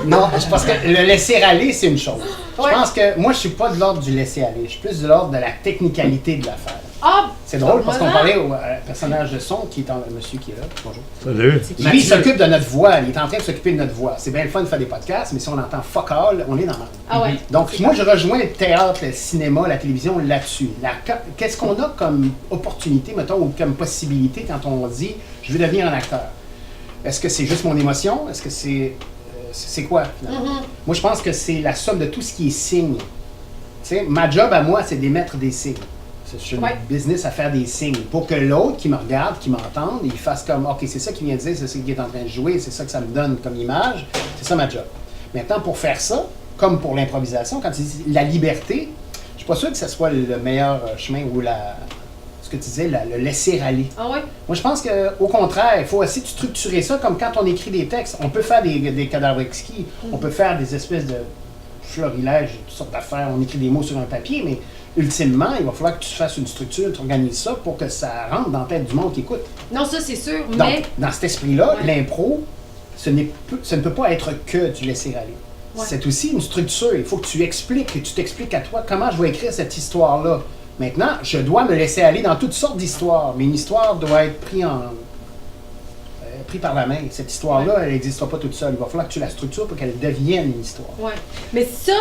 Non, parce que le laisser-aller, c'est une chose. Je pense que moi, je suis pas de l'ordre du laisser-aller. Je suis plus de l'ordre de la technicalité de l'affaire. C'est drôle parce qu'on parlait au personnage de son, qui est le monsieur qui est là. Bonjour. Salut. Lui, il s'occupe de notre voix. Il est en train de s'occuper de notre voix. C'est bien le fun de faire des podcasts, mais si on entend fuck all, on est dans la... Ah ouais. Donc, moi, je rejoins le théâtre, le cinéma, la télévision là-dessus. Qu'est-ce qu'on a comme opportunité, mettons, ou comme possibilité quand on dit « je veux devenir un acteur ». Est-ce que c'est juste mon émotion? Est-ce que c'est quoi, finalement? Moi, je pense que c'est la somme de tout ce qui est signe. Tu sais, ma job à moi, c'est d'émettre des signes. Je suis une business à faire des signes pour que l'autre qui me regarde, qui m'entende, il fasse comme OK, c'est ça qu'il vient de dire, c'est ça qu'il est en train de jouer, c'est ça que ça me donne comme image, c'est ça ma job. Maintenant, pour faire ça, comme pour l'improvisation, quand tu dis la liberté, je suis pas sûr que ce soit le meilleur chemin ou ce que tu disais, le laisser aller. Ah ouais? Moi, je pense qu'au contraire, il faut essayer de structurer ça comme quand on écrit des textes. On peut faire des cadavres exquis, on peut faire des espèces de florilèges, toutes sortes d'affaires, on écrit des mots sur un papier, mais ultimement, il va falloir que tu fasses une structure, tu organises ça pour que ça rentre dans la tête du monde qui écoute. Non, ça c'est sûr, Donc, mais... dans cet esprit-là, l'impro, ça ne peut pas être que du laisser aller. Ouais. C'est aussi une structure. Il faut que tu expliques, que tu t'expliques à toi comment je vais écrire cette histoire-là. Maintenant, je dois me laisser aller dans toutes sortes d'histoires, mais une histoire doit être prise par la main. Cette histoire-là, elle n'existera pas toute seule. Il va falloir que tu la structures pour qu'elle devienne une histoire. Oui. Mais ça,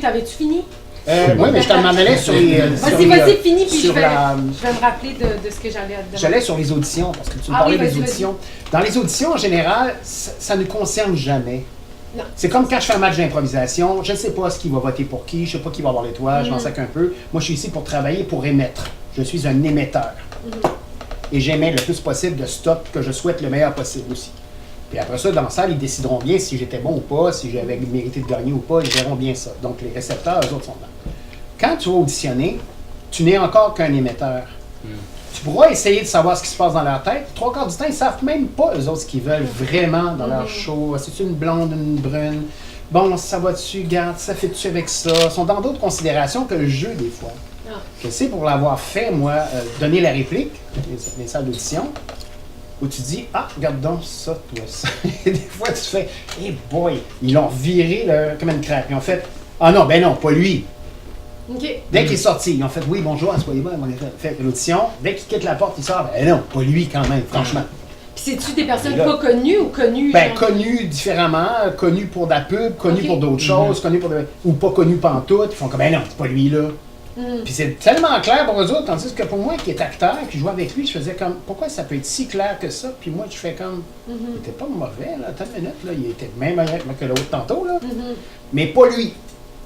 t'avais-tu fini? Oui, mais je t'en allais sur les... Vas-y, fini, puis je vais la... me rappeler de ce que j'allais te demander. J'allais sur les auditions, parce que tu me parlais des auditions. Dans les auditions, en général, ça ne concerne jamais. Non. C'est comme quand je fais un match d'improvisation, je ne sais pas ce qui va voter pour qui, je ne sais pas qui va avoir l'étoile, je m'en sac un peu. Moi, je suis ici pour travailler, pour émettre. Je suis un émetteur. Et j'émets le plus possible de stock que je souhaite le meilleur possible aussi. Puis après ça, dans la salle, ils décideront bien si j'étais bon ou pas, si j'avais mérité de gagner ou pas, ils verront bien ça. Donc les récepteurs, eux autres sont là. Quand tu vas auditionner, tu n'es encore qu'un émetteur. Tu pourras essayer de savoir ce qui se passe dans leur tête. 3/4 du temps, ils ne savent même pas, eux autres, ce qu'ils veulent vraiment dans leur show. C'est une blonde, une brune? Bon, ça va dessus, garde, ça fait-tu avec ça? Ils sont dans d'autres considérations que le jeu, des fois. Je sais, pour l'avoir fait, moi, donner la réplique, les salles d'audition, où tu dis, ah, regarde donc ça, toi, ça. Et des fois, tu fais, hey boy, ils l'ont viré là, comme une craque. Ils ont fait, ah non, ben non, pas lui. Okay. Dès qu'il est sorti, ils ont fait, oui, bonjour, soyez bon, on a fait l'audition. Dès qu'il quitte la porte, il sort, ben non, pas lui quand même, franchement. Puis c'est-tu des personnes pas connues ou connues? Ben, connues différemment, connues pour de la pub, connues pour d'autres choses, connues pour ou pas connues pantoute. Ils font comme, ben non, c'est pas lui là. Puis c'est tellement clair pour eux autres, tandis que pour moi, qui est acteur, qui joue avec lui, je faisais comme, pourquoi ça peut être si clair que ça? Puis moi, je fais comme, il était pas mauvais, là, attends une minute, là, il était même meilleur que l'autre tantôt, là, mais pas lui.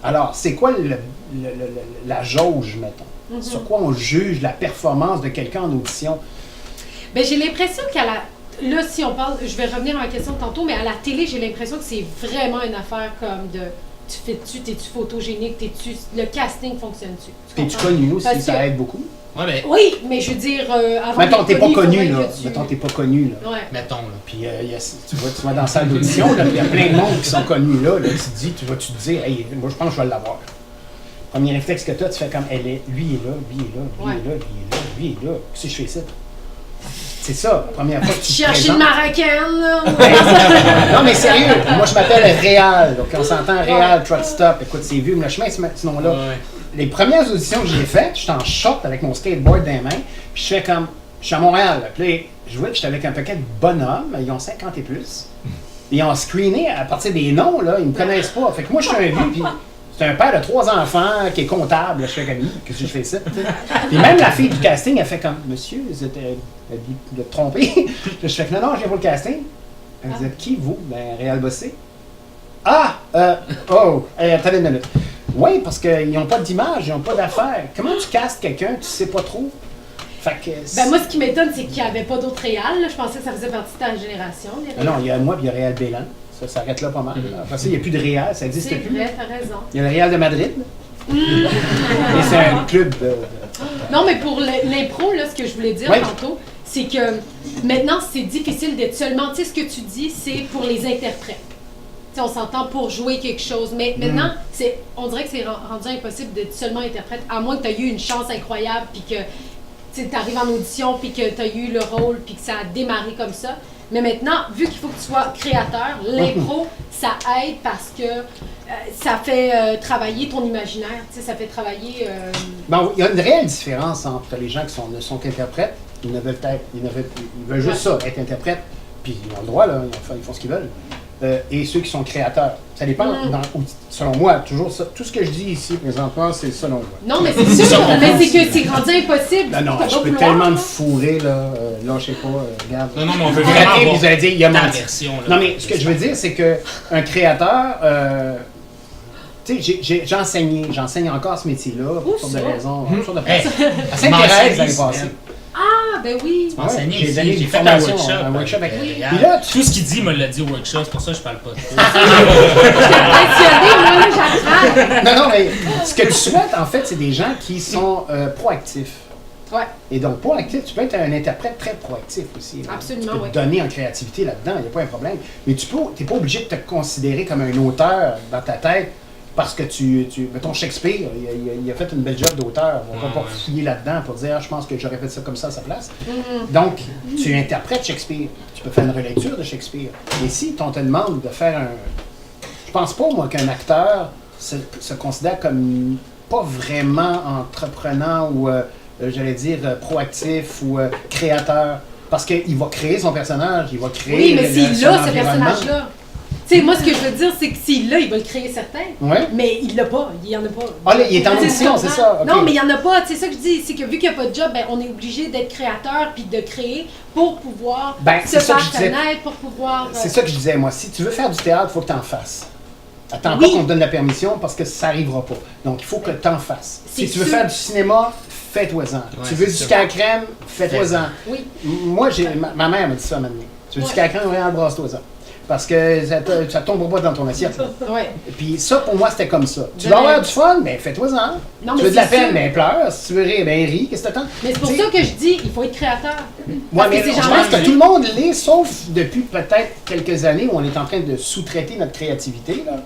Alors, c'est quoi la jauge, mettons? Sur quoi on juge la performance de quelqu'un en audition? Ben, j'ai l'impression qu'à la... Là, si on parle, je vais revenir à ma question de tantôt, mais à la télé, j'ai l'impression que c'est vraiment une affaire comme de... Tu fais-tu, t'es-tu photogénique, le casting fonctionne-tu? T'es-tu connu aussi, ça aide beaucoup? Ouais, mais... Oui, mais je veux dire, avant mettons, t'es pas connu, là. tu... Mettons, t'es pas connu, là. Ouais. Mettons, là. Puis, tu vas dans la salle d'audition, là, puis il y a plein de monde qui sont connus, là. Tu te dis, tu te dis, hey, moi, je pense que je vais l'avoir. Premier réflexe que tu as, tu fais comme, lui est là, lui est là, lui est là, lui est là, lui est là. Qu'est-ce que je fais ça? C'est ça, la première fois que tu te cherches une marocaine, là. Non, mais sérieux, moi, je m'appelle Réal. Donc, on s'entend Réal, Truck Stop. Écoute, c'est vu, mais le chemin, ce nom-là. Ouais. Les premières auditions que j'ai faites, j'étais en short avec mon skateboard dans les mains, puis je fais comme, je suis à Montréal, là. Puis là, je vois que j'étais avec un paquet de bonhommes, ils ont 50 et plus. Ils ont screené à partir des noms, là, ils me connaissent pas. Fait que moi, je suis un vieux, puis c'est un père de 3 enfants qui est comptable. Je fais comme, qu'est-ce que je fais ça? Puis même la fille du casting, elle fait comme, monsieur, vous êtes trompé. Je fais que non, je viens pour le casting. Vous êtes qui, vous? Ben, Réal Bossé. Ah! Attendez une minute. Oui, parce qu'ils n'ont pas d'image, ils n'ont pas d'affaires. Comment tu castes quelqu'un, tu sais pas trop? Fait que, ben moi, ce qui m'étonne, c'est qu'il n'y avait pas d'autres Réal. Je pensais que ça faisait partie de ta génération. Non, il y a moi et il y a Réal Bélan. Ça s'arrête là pas mal. Après ça, il n'y a plus de Réal, ça n'existe plus. C'est vrai, t'as raison. Il y a le Réal de Madrid. Et c'est un club de... Non, mais pour l'impro, là, ce que je voulais dire tantôt, c'est que maintenant, c'est difficile d'être seulement... Tu sais, ce que tu dis, c'est pour les interprètes. T'sais, on s'entend pour jouer quelque chose, mais maintenant, on dirait que c'est rendu impossible d'être seulement interprète, à moins que tu aies eu une chance incroyable, puis que tu arrives en audition, puis que tu as eu le rôle, puis que ça a démarré comme ça. Mais maintenant, vu qu'il faut que tu sois créateur, l'impro, ça aide parce que ça fait travailler ton imaginaire, ça fait travailler... Bon, il y a une réelle différence entre les gens qui ne sont qu'interprètes, ils veulent juste ça, être interprètes, puis ils ont le droit, là, ils font ce qu'ils veulent. Et ceux qui sont créateurs. Ça dépend, selon moi, toujours ça. Tout ce que je dis ici, présentement, c'est selon moi. Non, mais c'est sûr, mais c'est que c'est rendu impossible. Non, je peux tellement me fourrer, là, je sais pas, regarde. Non, mais on veut vraiment avoir vous allez dire, il y a ta version. Non, mais ce que je veux dire, c'est qu'un créateur, Tu sais, j'enseigne encore ce métier-là, pour toutes sortes de raisons. Toutes sortes de Hey, à Sainte-Thérèse l'année passée. Ah, ben oui. Tu m'enseignais J'ai aussi, donné j'ai une fait formation, un un workshop avec avec lui. Réal. Puis là, Tout ce qu'il dit me l'a dit au workshop, c'est pour ça que je parle pas. Impressionné, moi, là, j'apprends. non, mais ce que tu souhaites, en fait, c'est des gens qui sont proactifs. Ouais. Et donc, proactif, tu peux être un interprète très proactif aussi. Là. Absolument, Tu peux oui. te donner en créativité là-dedans, il n'y a pas un problème. Mais tu n'es pas obligé de te considérer comme un auteur dans ta tête parce que mettons Shakespeare, il a fait une belle job d'auteur. On va pas fouiller là-dedans pour dire, je pense que j'aurais fait ça comme ça à sa place. Donc, tu interprètes Shakespeare. Tu peux faire une relecture de Shakespeare. Mais si on te demande de faire un... Je pense pas, moi, qu'un acteur se considère comme pas vraiment entreprenant ou... j'allais dire proactif ou créateur, parce qu'il va créer son personnage, il va créer Oui, mais s'il son a ce environnement. personnage-là. Tu sais, moi, ce que je veux dire, c'est que s'il l'a, il va le créer certain. Ouais. Mais il l'a pas, il y en a pas. Ah, là, il est en Tu sais, audition, tu c'est comprends? ça, ok. Non, mais il y en a pas, c'est ça que je dis, c'est que vu qu'il n'y a pas de job, ben, on est obligé d'être créateur puis de créer pour pouvoir Ben, se c'est ça faire que je disais. connaître, pour pouvoir... C'est ça que je disais, moi. Si tu veux faire du théâtre, il faut que tu en fasses. Attends Oui. pas qu'on te donne la permission parce que ça n'arrivera pas. Donc, il faut que tu en fasses. C'est Si tu veux sûr. faire du cinéma, fais-toi-en. Tu veux du c'est sucre à crème, fais-toi-en. Oui. Moi, ma mère m'a dit ça maintenant. Tu veux du sucre à crème, regarde, brasse-toi-en. Parce que ça tombera pas dans ton assiette. Là. Ouais. Et puis ça, pour moi, c'était comme ça. Tu De veux même. avoir du fun? Ben fais-toi-en. Non, Tu mais veux de la c'est peine? sûr. Ben pleure. Si tu veux rire, ben ris. Qu'est-ce que t'attends? Mais c'est pour Tu sais, ça que je dis, il faut être créateur. Ouais, Parce mais que ces je gens-là, pense que tout le monde l'est, sauf depuis peut-être quelques années où on est en train de sous-traiter notre créativité. Là. Ah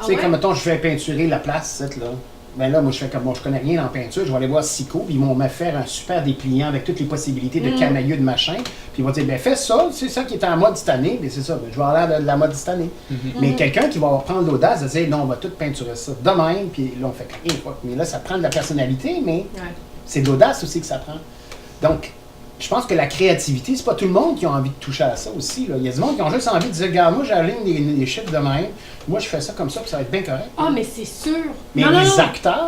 Tu sais, ouais? comme mettons, je fais peinturer la place, cette, là. Ben là, moi, je fais comme, bon, je connais rien en peinture, je vais aller voir Sico, puis ils vont me faire un super dépliant avec toutes les possibilités de camailleux, de machin, puis ils vont dire, ben fais ça, c'est ça qui est en mode cette année, ben c'est ça, ben, je vais avoir l'air de la mode cette année. Mais quelqu'un qui va prendre l'audace de dire, non, on va tout peinturer ça de même, puis là, on fait, mais là, ça prend de la personnalité, mais Ouais. c'est de l'audace aussi que ça prend. Donc, je pense que la créativité, c'est pas tout le monde qui a envie de toucher à ça aussi. Là. Il y a du monde qui ont juste envie de dire, regarde, moi j'aligne des chiffres de même, moi je fais ça comme ça, puis ça va être bien correct. Ah, mais c'est sûr. Mais Non, non, les non. acteurs,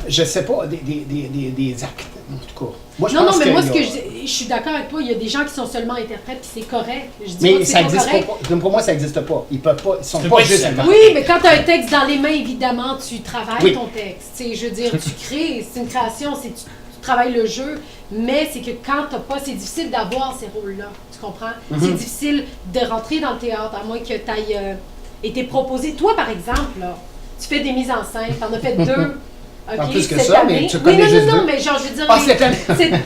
je sais pas, des acteurs, en tout cas. Moi, je Non, pense non, mais que moi, il y a- je suis d'accord avec toi. Il y a des gens qui sont seulement interprètes, puis c'est correct. Je dis pas Mais que ça c'est pas existe correct. pas. Pour moi, ça n'existe pas. Ils peuvent pas. Ils sont Tu peux pas pas être juste seul. interprètes. Oui, mais quand tu as un texte dans les mains, évidemment, tu travailles Oui. ton texte. Tu sais, je veux dire, tu crées, c'est une création, c'est tu travailles le jeu, mais c'est que quand tu pas, c'est difficile d'avoir ces rôles-là. Tu comprends? C'est difficile de rentrer dans le théâtre, à moins que tu aies été proposé. Toi, par exemple, là, tu fais des mises en scène, tu en as fait deux. OK, En plus que cette ça, année. mais tu Oui, connais non, juste non, non, deux. mais genre, je veux dire. Ah, cette année.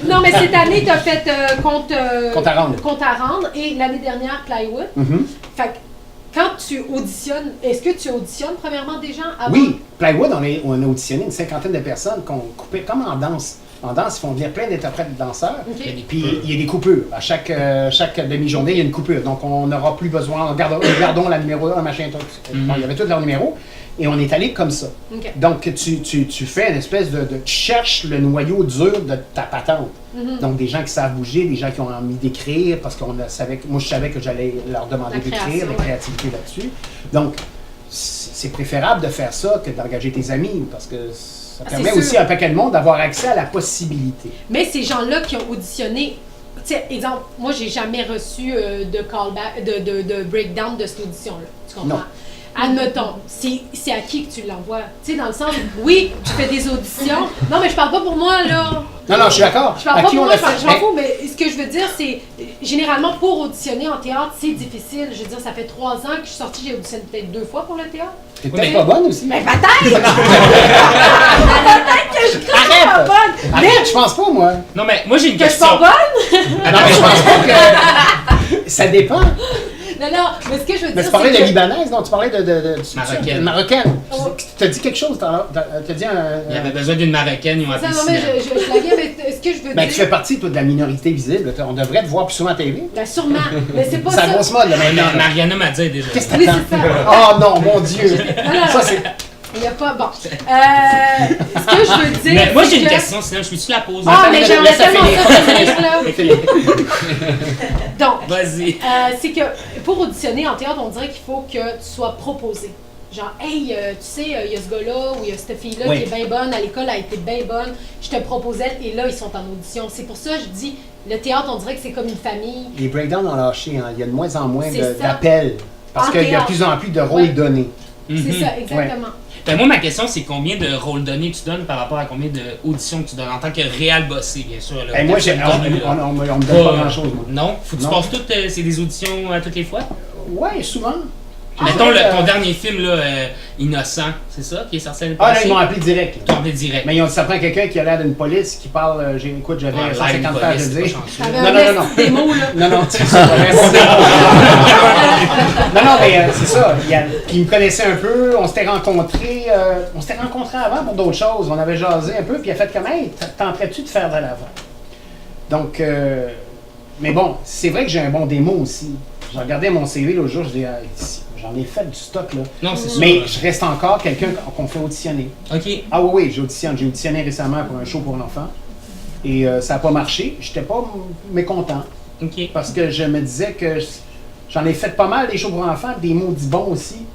Non, mais cette année, tu as fait compte à rendre. Compte à rendre et l'année dernière, Plywood. Mhm. Fait que quand tu auditionnes, est-ce que tu auditionnes premièrement des gens avant? Oui, Plywood, on a auditionné une cinquantaine de personnes qu'on coupait comme en danse. En danse, ils font venir plein d'interprètes danseurs. OK. Puis il y a des coupures. À chaque demi-journée, il y a une coupure. Donc on n'aura plus besoin. Gardons la numéro 1, machin, tout. Bon, il y avait tous leurs numéros. Et on est allé comme ça. OK. Donc tu fais une espèce de. Tu cherches le noyau dur de ta patente. Donc des gens qui savent bouger, des gens qui ont envie d'écrire, parce moi je savais que j'allais leur demander La d'écrire, création, de la ouais. créativité là-dessus. Donc c'est préférable de faire ça que d'engager tes amis, parce que ça Ah, permet c'est aussi sûr. à un paquet de monde d'avoir accès à la possibilité. Mais ces gens-là qui ont auditionné, tu sais, exemple, moi, j'ai jamais reçu de callback, de breakdown de cette audition-là. Tu comprends? Non. Admettons, c'est à qui que tu l'envoies? Tu sais, dans le sens, oui, tu fais des auditions. Non, mais je parle pas pour moi, là. Non, je suis d'accord. Je parle À pas qui pour on moi, l'a je m'en fait? fous, mais ce que je veux dire, c'est, généralement, pour auditionner en théâtre, c'est difficile. Je veux dire, ça fait 3 ans que je suis sortie, j'ai auditionné peut-être 2 fois pour le théâtre. T'es Oui, peut-être mais- pas bonne aussi. Mais peut-être! Peut-être que je crois que je suis pas bonne! Arrête, je pense pas, moi. Non, mais moi j'ai une Que je suis question. pas bonne? Ah non, mais je pense pas que. Ça dépend. Non, non, mais ce que je veux Mais dire, tu parlais c'est de que... libanaise, non? Tu parlais de Marocaine. Marocaine. Oh. Tu as dit quelque chose, t'as dit un. Il y avait besoin d'une marocaine, ils ont Ça, appelé non, mais Sinel. je blaguais, mais ce que je veux Ben, dire... tu fais partie, toi, de la minorité visible. On devrait te voir plus souvent à TV. Ben, sûrement, mais c'est pas C'est ça. la grosse mode, là, Mais maintenant. Mariana m'a dit déjà. Qu'est-ce que Oui, t'attends? c'est ça. Oh non, mon Dieu! non. Ça, c'est. Il n'y a pas... Bon. Ce que je veux dire, Mais moi c'est j'ai une que- question, sinon je peux-tu la poser? Ah, mais Laisse- j'aimerais laisse ça tellement finir. ça finir, là. Donc, Vas-y. c'est que pour auditionner en théâtre, on dirait qu'il faut que tu sois proposé. Genre, hey, tu sais, il y a ce gars-là ou il y a cette fille-là Oui. qui est bien bonne, à l'école, elle a été bien bonne, je te propose elle, et là, ils sont en audition. C'est pour ça que je dis, le théâtre, on dirait que c'est comme une famille. Les breakdowns ont lâché. Hein. Il y a de moins en moins C'est ça. d'appels. Parce En qu'il y a de théâtre. plus en plus de rôles Ouais. donnés. C'est ça, exactement. Ben moi, ma question, c'est combien de rôles donnés tu donnes par rapport à combien d'auditions que tu donnes en tant que réel bossé, bien sûr. Là, Moi, on me donne pas grand-chose. Non? Faut que tu passes toutes, c'est des auditions à toutes les fois? Ouais, souvent. Mettons ton dernier film, là, Innocent, c'est ça, qui est sorti l'année Ah passée? là, ils m'ont appelé direct. Ils t'ont appelé direct. Mais ça prend quelqu'un qui a l'air d'une police, qui parle, écoute, j'avais 150 pages à dire. Non. Des mots, là. Non, c'est ça. Non, mais c'est ça. Puis il me connaissait un peu, on s'était rencontrés avant pour d'autres choses. On avait jasé un peu, puis il a fait comme, hey, tenterais-tu de faire de l'avant? Donc, mais bon, c'est vrai que j'ai un bon démo aussi. Je regardais mon CV l'autre jour, je dis, j'en ai fait du stock, là. Non, c'est sûr. Mais je reste encore quelqu'un qu'on fait auditionner. OK. Ah oui, j'ai auditionné récemment pour un show pour l'enfant. Et ça n'a pas marché. J'étais pas mécontent. OK. Parce que je me disais que j'en ai fait pas mal des shows pour enfants, des maudits bons aussi.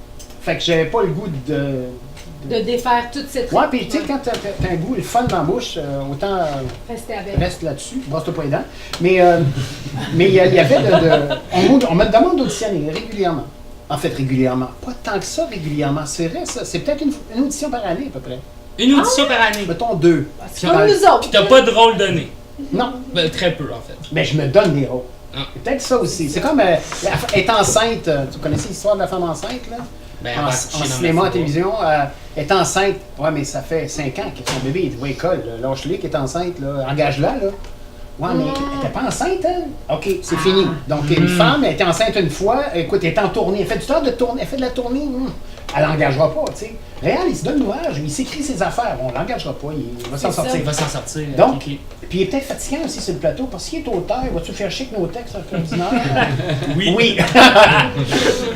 Fait que j'avais pas le goût de défaire toute cette... Ouais, puis tu sais, quand t'as un goût, le fun dans la bouche, autant reste là-dessus, brosse-toi pas les dents. Mais il y avait on me demande d'auditionner régulièrement. En fait, régulièrement. Pas tant que ça régulièrement. C'est vrai, ça. C'est peut-être une audition par année, à peu près. Une audition par année? Mettons 2. C'est comme nous autres. Puis t'as pas de rôle donné? Non. Ben, très peu, en fait. Mais je me donne des rôles. Ah. Peut-être ça aussi. C'est comme être enceinte. Tu connaissez l'histoire de la femme enceinte, là? Ben, En cinéma, en télévision, est enceinte. Ouais, mais ça fait 5 ans que son bébé est à l'école. Lâche-le qui est enceinte, là. Engage-la, là. Ouais, mais elle n'était pas enceinte, elle? OK, c'est fini. Donc, une femme, elle était enceinte une fois. Écoute, elle est en tournée. Elle fait du temps de tournée. Elle fait de la tournée. Elle n'engagera pas, tu sais. Réal, il se donne l'ouvrage. Il s'écrit ses affaires. On ne l'engagera pas. Il va s'en sortir. Il va s'en sortir. Donc, okay. Puis il est peut-être fatigant aussi sur le plateau parce qu'il est auteur. Va-tu faire chier que nos textes sont ordinaires? Oui.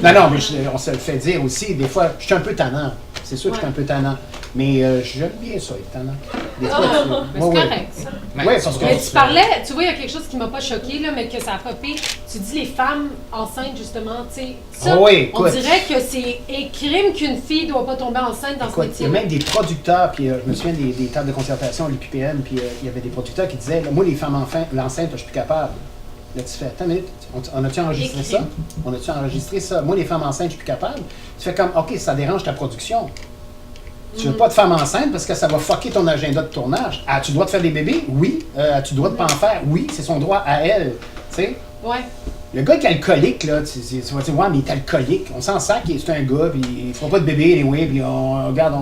Non, mais on se le fait dire aussi. Des fois, je suis un peu tannant. C'est sûr que je suis un peu tannant. Mais j'aime bien ça, être tannant. Mais c'est correct, ça. Oui, parce que... Mais tu parlais, tu vois, il y a quelque chose qui m'a pas choqué, là, mais que ça a popé. Tu dis les femmes enceintes, justement, tu sais. Ça, on dirait que c'est crime qu'une fille ne doit pas tomber enceinte dans ce métier. Il y a même des producteurs, puis je me souviens des tables de concertation à l'UPPM, puis il y avait des producteurs qui disaient, moi, les femmes enceintes, je suis plus capable. Là, tu fais, attends une minute, on a-tu enregistré ça? On a-tu enregistré ça? Moi, les femmes enceintes, je suis plus capable. Tu fais comme, OK, ça dérange ta production. Tu veux pas de femme enceinte parce que ça va fucker ton agenda de tournage. As-tu le droit de faire des bébés? Oui. As-tu le droit de pas en faire? Oui, c'est son droit à elle. Tu sais? Ouais. Le gars qui est alcoolique, là, tu vas dire, ouais, mais il est alcoolique. On s'en sert qu'il est un gars, puis il fera pas de bébé, anyway, puis on regarde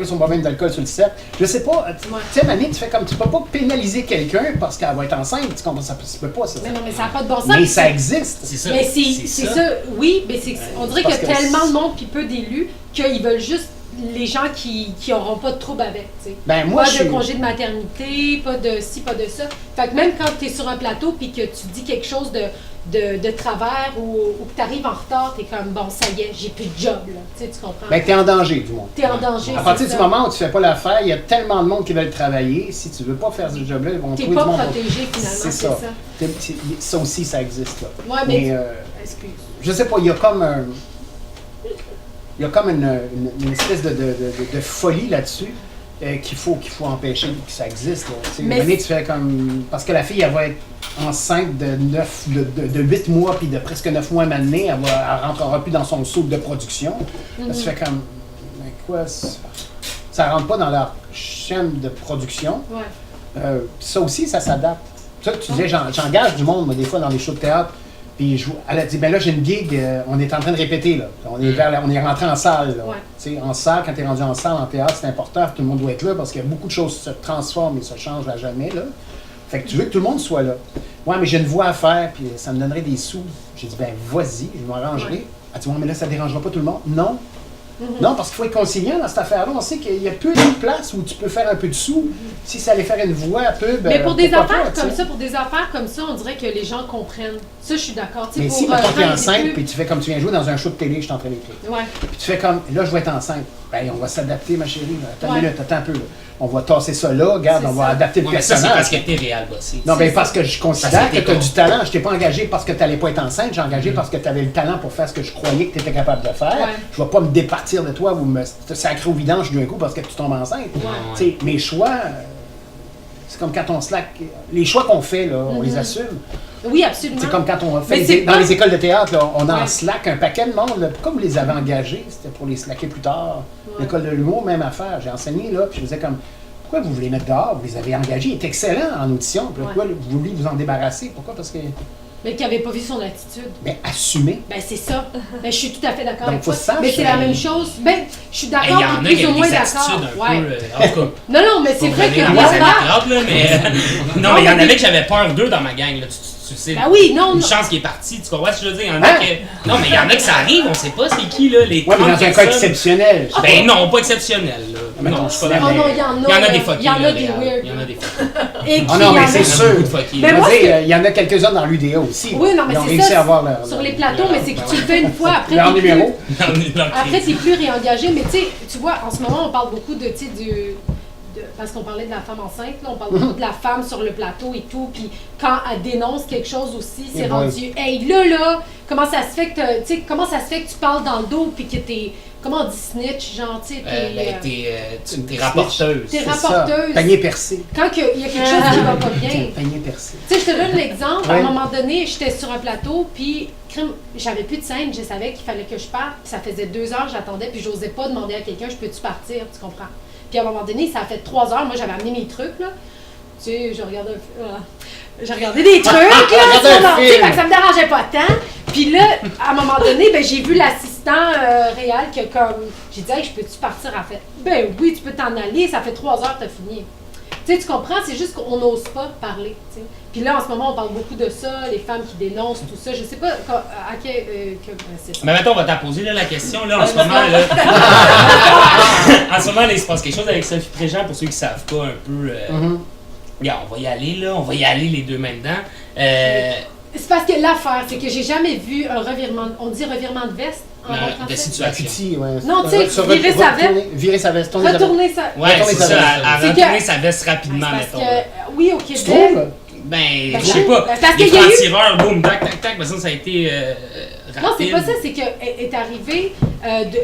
son problème d'alcool sur le set. Je sais pas. Tu sais, Mané, tu fais comme, tu peux pas pénaliser quelqu'un parce qu'elle va être enceinte. Tu comprends? Ça se peut pas, ça. Mais non, mais ça n'a pas de bon sens. Mais ça existe. C'est ça. Mais c'est ça. Oui, mais on dirait qu'il y a tellement de monde puis peu d'élus qu'ils veulent juste les gens qui n'auront pas de trouble avec, tu sais. Ben, moi, pas de congé de maternité, pas de ci, pas de ça. Fait que même quand tu es sur un plateau puis que tu dis quelque chose de travers ou que tu arrives en retard, tu es comme, bon, ça y est, j'ai plus de job, là. Tu sais, tu comprends? Ben, tu es en danger, du moins. Tu es en danger, à partir du moment où tu fais pas l'affaire, il y a tellement de monde qui veulent travailler. Si tu veux pas faire ce job-là, ils vont trouver du monde. Tu n'es pas protégé, finalement, c'est ça. Ça aussi, ça existe, là. Ouais, mais excuse. Je sais pas, il y a comme une espèce de folie là-dessus qu'il faut empêcher que ça existe. Mais tu fais comme... Parce que la fille, elle va être enceinte de 8 mois puis de presque 9 mois maintenant, elle rentrera plus dans son saut de production. Tu fais comme... Mais quoi? Ça rentre pas dans leur chaîne de production. Ouais. Ça aussi, ça s'adapte. Tu disais, j'engage du monde, moi, des fois, dans les shows de théâtre. Puis elle a dit, ben là, j'ai une gig, on est en train de répéter, là. On est rentré en salle, là. Ouais. En salle, quand tu es rendu en salle, en théâtre, c'est important, tout le monde doit être là parce que beaucoup de choses se transforment et se changent à jamais, là. Fait que tu veux que tout le monde soit là. Ouais, mais j'ai une voix à faire, puis ça me donnerait des sous. J'ai dit, ben vas-y, je m'arrangerai. Ouais. Elle dit, ouais, mais là, ça dérangera pas tout le monde. Non. Non, parce qu'il faut être conciliant dans cette affaire-là. On sait qu'il y a peu de place où tu peux faire un peu de sous. Si ça allait faire une voix à pub. Mais pour des affaires comme ça, on dirait que les gens comprennent. Ça, je suis d'accord. Mais si, mettons, tu es enceinte, puis tu fais comme tu viens jouer dans un show de télé, je suis en train d'écrire. Ouais. Puis tu fais comme, là, je vais être enceinte. Ben, on va s'adapter, ma chérie. Attends une minute, attends un peu. Là. On va tasser ça là, regarde, on va adapter le personnage. Ça, c'est parce que t'es réel bossé. Non, ben parce que je considère que tu as du talent. Je t'ai pas engagé parce que tu n'allais pas être enceinte, j'ai engagé parce que tu avais le talent pour faire ce que je croyais que tu étais capable de faire. Ouais. Je ne vais pas me départir de toi ou me sacrer au vidange d'un coup parce que tu tombes enceinte. Ouais. Mes choix, c'est comme quand on slack. Les choix qu'on fait, là, on les assume. Oui, absolument. C'est comme quand on fait Mais c'est dans pas- les écoles de théâtre, là, on a en Ouais. slack un paquet de monde. Là. Pourquoi vous les avez engagés? C'était pour les slacker plus tard. Ouais. L'école de l'humour, même affaire. J'ai enseigné là, puis je faisais comme, pourquoi vous voulez mettre dehors? Vous les avez engagés, ils étaient excellents en audition. Puis là, Ouais. pourquoi vous voulez vous en débarrasser? Pourquoi? Parce que, Mais qui n'avait pas vu son attitude. ben, assumez. Ben, c'est ça. Ben, je suis tout à fait d'accord Donc, avec faut toi. se sache, Mais c'est la mais- même chose. Ben, je suis Il d'accord, y en puis a qui plus ou avaient moins des d'accord. attitudes un Ouais. peu. En tout cas, Non, non, mais c'est pour vrai que revenir à les mes affaires- anecdotes, là, mais. Non, mais il y en avait que j'avais peur d'eux dans ma gang, là. Tu sais. Ben oui, non, Une non. chance qu'il est parti, tu comprends ce que je veux dire? Il y en a Hein? que. Non, mais il y en a que ça arrive, on sait pas c'est qui, là, les Ouais, mais 30 dans un cas personnes. exceptionnel. Ben non, pas exceptionnel, là. Mettons, Non, je suis pas c'est- Oh d'accord. non, il y en a. Il y en a là. des fuckés. Il y en a là, des Léa. weird. Il y en a des fuckés. Et qui, Ah non, il y mais en c'est a- Il y en a sûr. beaucoup de fuckés. Mais Je là. veux moi, dire, il y en a quelques-uns dans l'UDA aussi. Oui, non, mais Ils ont c'est réussi ça. à avoir leur, Sur les plateaux, mais c'est que tu le fais une fois, après. leur t'es plus- numéro. Après, t'es plus réengagé, mais tu sais, tu vois, en ce moment, on parle beaucoup de, tu sais, parce qu'on parlait de la femme enceinte, là, on parle beaucoup de la femme sur le plateau et tout, puis quand elle dénonce quelque chose aussi, c'est Eh rendu, hey, là, comment ça se fait que tu sais, comment ça se fait que tu parles dans le dos, puis que t'es, comment on dit snitch, genre, tu sais, Ben, t'es t'es rapporteuse. T'es C'est rapporteuse. ça. Panier percé. quand il y a quelque chose qui va pas bien. Tiens, panier percé. Tu sais, je te donne l'exemple. À Ouais. un moment donné, j'étais sur un plateau, puis j'avais plus de scène. Je savais qu'il fallait que je parte. Puis ça faisait 2 heures, j'attendais, puis j'osais pas demander à quelqu'un, je peux-tu partir, tu comprends? Puis à un moment donné, ça a fait 3 heures. Moi, j'avais amené mes trucs, là. Tu sais, je regardais j'ai regardé des trucs, là, Regardais sur un mon ordi, film. fait que ça me dérangeait pas tant. Puis là, à un moment donné, ben, j'ai vu l'assistant réel que comme, j'ai dit, hey, je peux-tu partir? Elle fait, ben oui, tu peux t'en aller, ça fait 3 heures, t'as fini. Tu sais, tu comprends, c'est juste qu'on n'ose pas parler, tu sais. Puis là, en ce moment, on parle beaucoup de ça, les femmes qui dénoncent, tout ça. Je sais pas à quel... c'est ça. Mais maintenant, on va t'apposer là, la question. Là, en ce moment, là, en ce moment, là, il se passe quelque chose avec Sophie Préjean, pour ceux qui ne savent pas un peu. Regarde, on va y aller, là. On va y aller les deux mains dedans. C'est parce que l'affaire, c'est que j'ai jamais vu un revirement... On dit revirement de veste en bon de français? situation. Cutie, ouais. Non, tu sais, Se virer sa veste. Virer sa veste. tourner sa veste. Retourner ça. Ouais, Retourner c'est sa ça. veste. À C'est retourner que- sa veste rapidement, Parce mettons. que, là. oui, au Tu Québec... trouves? Ben, Ben, je sais pas. parce Les qu'il y a eu- francs-tireurs, boum, tac, tac, tac, mais ça a été rapide. Non, c'est pas ça, c'est qu'elle est arrivée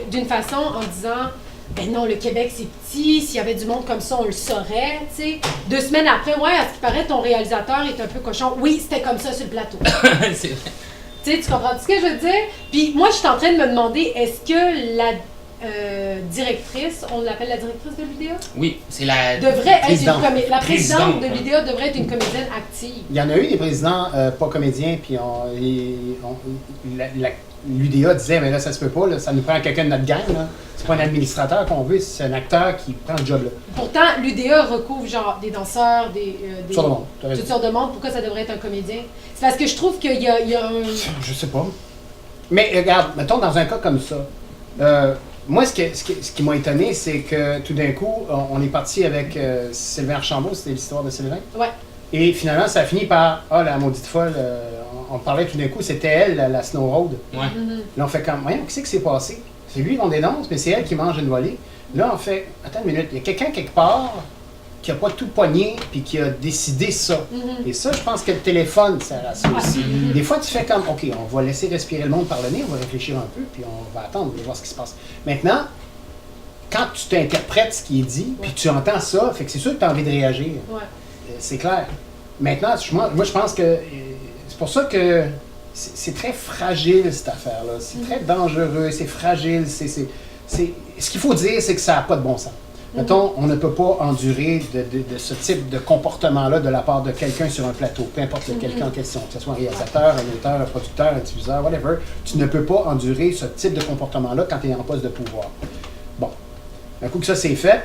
d'une façon en disant ben non, le Québec c'est petit, s'il y avait du monde comme ça, on le saurait, tu sais. 2 semaines après, ouais, à ce qui paraît, ton réalisateur est un peu cochon. Oui, c'était comme ça sur le plateau. C'est vrai. Tu sais, tu comprends ce que je veux dire? Puis moi, je suis en train de me demander, est-ce que la directrice, on l'appelle la directrice de l'UDA? Oui, c'est la. Devrait être Présidente. la présidente de Présidente, l'UDA devrait être une comédienne active. Il y en a eu des présidents pas comédiens, puis l'UDA disait, mais là, ça se peut pas, là, ça nous prend quelqu'un de notre gang. Là. C'est pas un administrateur qu'on veut, c'est un acteur qui prend le job là. Pourtant, l'UDA recouvre genre des danseurs, des Toutes sortes de monde, t'as raison. toutes sortes de monde. Pourquoi ça devrait être un comédien? C'est parce que je trouve qu'il y a un... Je sais pas. Mais regarde, mettons dans un cas comme ça. Moi, ce qui m'a étonné, c'est que tout d'un coup, on est parti avec Sylvain Archambault, c'était l'histoire de Sylvain. Ouais. Et finalement, ça a fini par ah, la maudite folle. On parlait tout d'un coup, c'était elle, la Snow Road. Ouais. Là, on fait comme, voyons, qu'est-ce qui s'est passé? C'est lui qu'on dénonce, mais c'est elle qui mange une volée. Là, on fait, attends une minute, il y a quelqu'un quelque part qui n'a pas tout pogné puis qui a décidé ça. Et ça, je pense que le téléphone sert à ça aussi. Des fois, tu fais comme, OK, on va laisser respirer le monde par le nez, on va réfléchir un peu, puis on va attendre de voir ce qui se passe. Maintenant, quand tu t'interprètes ce qui est dit, puis tu entends ça, fait que c'est sûr que tu as envie de réagir. Ouais. C'est clair. Maintenant, moi, je pense que c'est pour ça que c'est très fragile, cette affaire-là. C'est très dangereux, c'est fragile. Ce qu'il faut dire, c'est que ça n'a pas de bon sens. Mettons, on ne peut pas endurer de ce type de comportement-là de la part de quelqu'un sur un plateau, peu importe le quelqu'un en question, que ce soit un réalisateur, un auteur, un producteur, un diffuseur, whatever. Tu ne peux pas endurer ce type de comportement-là quand tu es en poste de pouvoir. Bon. Un coup que ça c'est fait,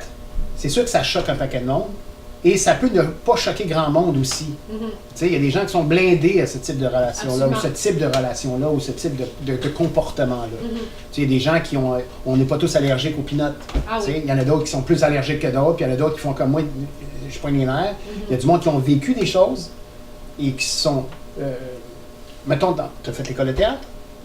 c'est sûr que ça choque un paquet de monde. Et ça peut ne pas choquer grand monde aussi. Tu sais, il y a des gens qui sont blindés à ce type de relation-là, ou Absolument. ce type de relation-là, ou ce type de comportement-là. Tu sais, il y a des gens qui ont... On n'est pas tous allergiques aux peanuts. Ah Tu sais, oui. il y en a d'autres qui sont plus allergiques que d'autres, puis il y en a d'autres qui font comme moi, je pogne les nerfs. Il y a du monde qui ont vécu des choses et qui sont... mettons, tu as fait l'école de théâtre?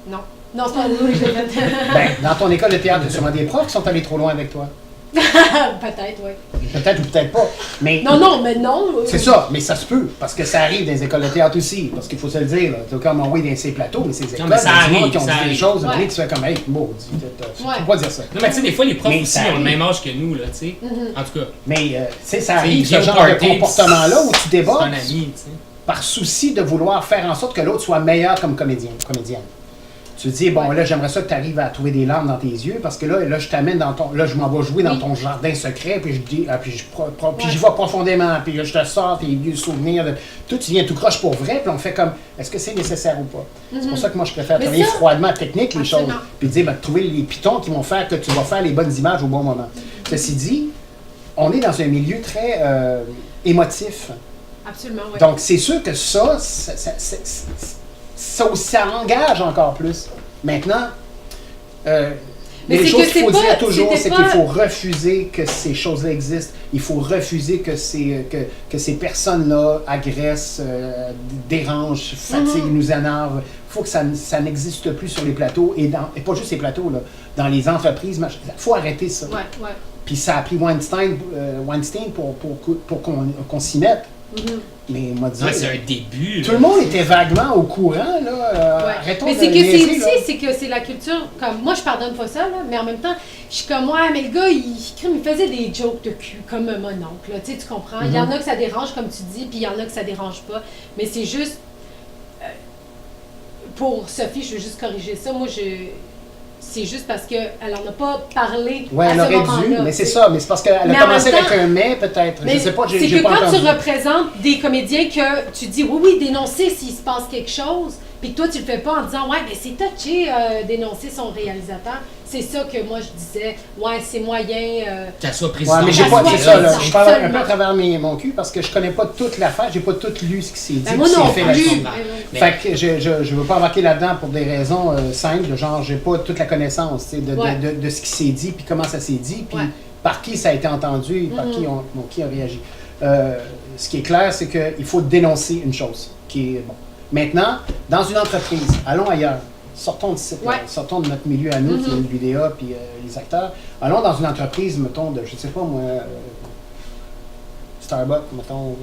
Non. Non, c'est pas oui, je l'ai fait. Ben, dans ton école de théâtre, il y a sûrement des profs qui sont allés trop loin avec toi. Peut-être, oui. Peut-être ou peut-être pas. Mais Non, mais non. c'est ça, mais ça se peut, parce que ça arrive dans les écoles de théâtre aussi, parce qu'il faut se le dire, tu as comme envoyé dans ces plateaux, mais ces écoles, mais ça il y a du monde arrive, qui ont ça dit des arrive. choses, Ouais. tu fais comme, hey, maudit, Ouais. faut pas dire ça. Non, mais tu sais, des fois, les profs Mais aussi ça ont le arrive. même âge que nous, là, tu sais. En tout cas, Mais, tu sais, ça il arrive, vient ce au genre de party, comportement-là où tu c'est débordes, un ami, tu sais. par souci de vouloir faire en sorte que l'autre soit meilleur comme comédienne. Tu te dis, bon, là, j'aimerais ça que tu arrives à trouver des larmes dans tes yeux, parce que là je t'amène dans ton... Là, je m'en vais jouer dans ton jardin secret, puis je dis, puis j'y vais profondément, puis là, je te sors tes vieux souvenirs. Tout, tu viens tout croche pour vrai, puis on fait comme, est-ce que c'est nécessaire ou pas? C'est pour ça que moi, je préfère travailler froidement, technique, les choses, puis dire, trouver les pitons qui vont faire que tu vas faire les bonnes images au bon moment. Ceci dit, on est dans un milieu très émotif. Absolument, oui. Donc, c'est sûr que ça engage encore plus. Maintenant, les choses qu'il faut dire toujours, c'est qu'il faut refuser que ces choses-là existent. Il faut refuser que ces personnes-là agressent, dérangent, fatiguent, nous énervent. Il faut que ça n'existe plus sur les plateaux, et pas juste les plateaux, là, dans les entreprises. Il faut arrêter ça. Ouais. Puis ça a pris Weinstein pour qu'on s'y mette. Mais moi, c'est un début. Tout le monde était vaguement au courant, là. Arrêtons mais de c'est que niaiser, c'est que c'est la culture, comme moi je pardonne pas ça, là, mais en même temps, je suis comme mais le gars il faisait des jokes de cul, comme mon oncle, là, tu comprends? Il y en a que ça dérange, comme tu dis, puis il y en a que ça dérange pas. Mais c'est juste. Pour Sophie, je veux juste corriger ça. Moi, c'est juste parce qu'elle n'en a pas parlé. Oui, elle aurait dû, mais c'est ça. Mais c'est parce qu'elle a commencé avec un mais, peut-être. Je sais pas, c'est que quand tu représentes des comédiens que tu dis oui, dénoncer s'il se passe quelque chose, puis que toi, tu le fais pas en disant ouais, mais c'est touché dénoncer son réalisateur. C'est ça que moi, je disais. Ouais, c'est moyen. Qu'elle soit présidente. Ouais, mais j'ai pas dit ça, là. Je parle un peu à travers mon cul parce que je connais pas toute l'affaire. J'ai pas tout lu ce qui s'est dit. Moi non plus. Fait que je veux pas embarquer là-dedans pour des raisons simples. Genre, j'ai pas toute la connaissance de ce qui s'est dit, puis comment ça s'est dit, puis par qui ça a été entendu, et par qui a réagi. Ce qui est clair, c'est qu'il faut dénoncer une chose qui est bon. Maintenant, dans une entreprise, allons ailleurs. Sortons d'ici, sortons de notre milieu à nous, qui est le vidéo puis les acteurs. Allons dans une entreprise, mettons, de, je sais pas moi, Starbucks, mettons.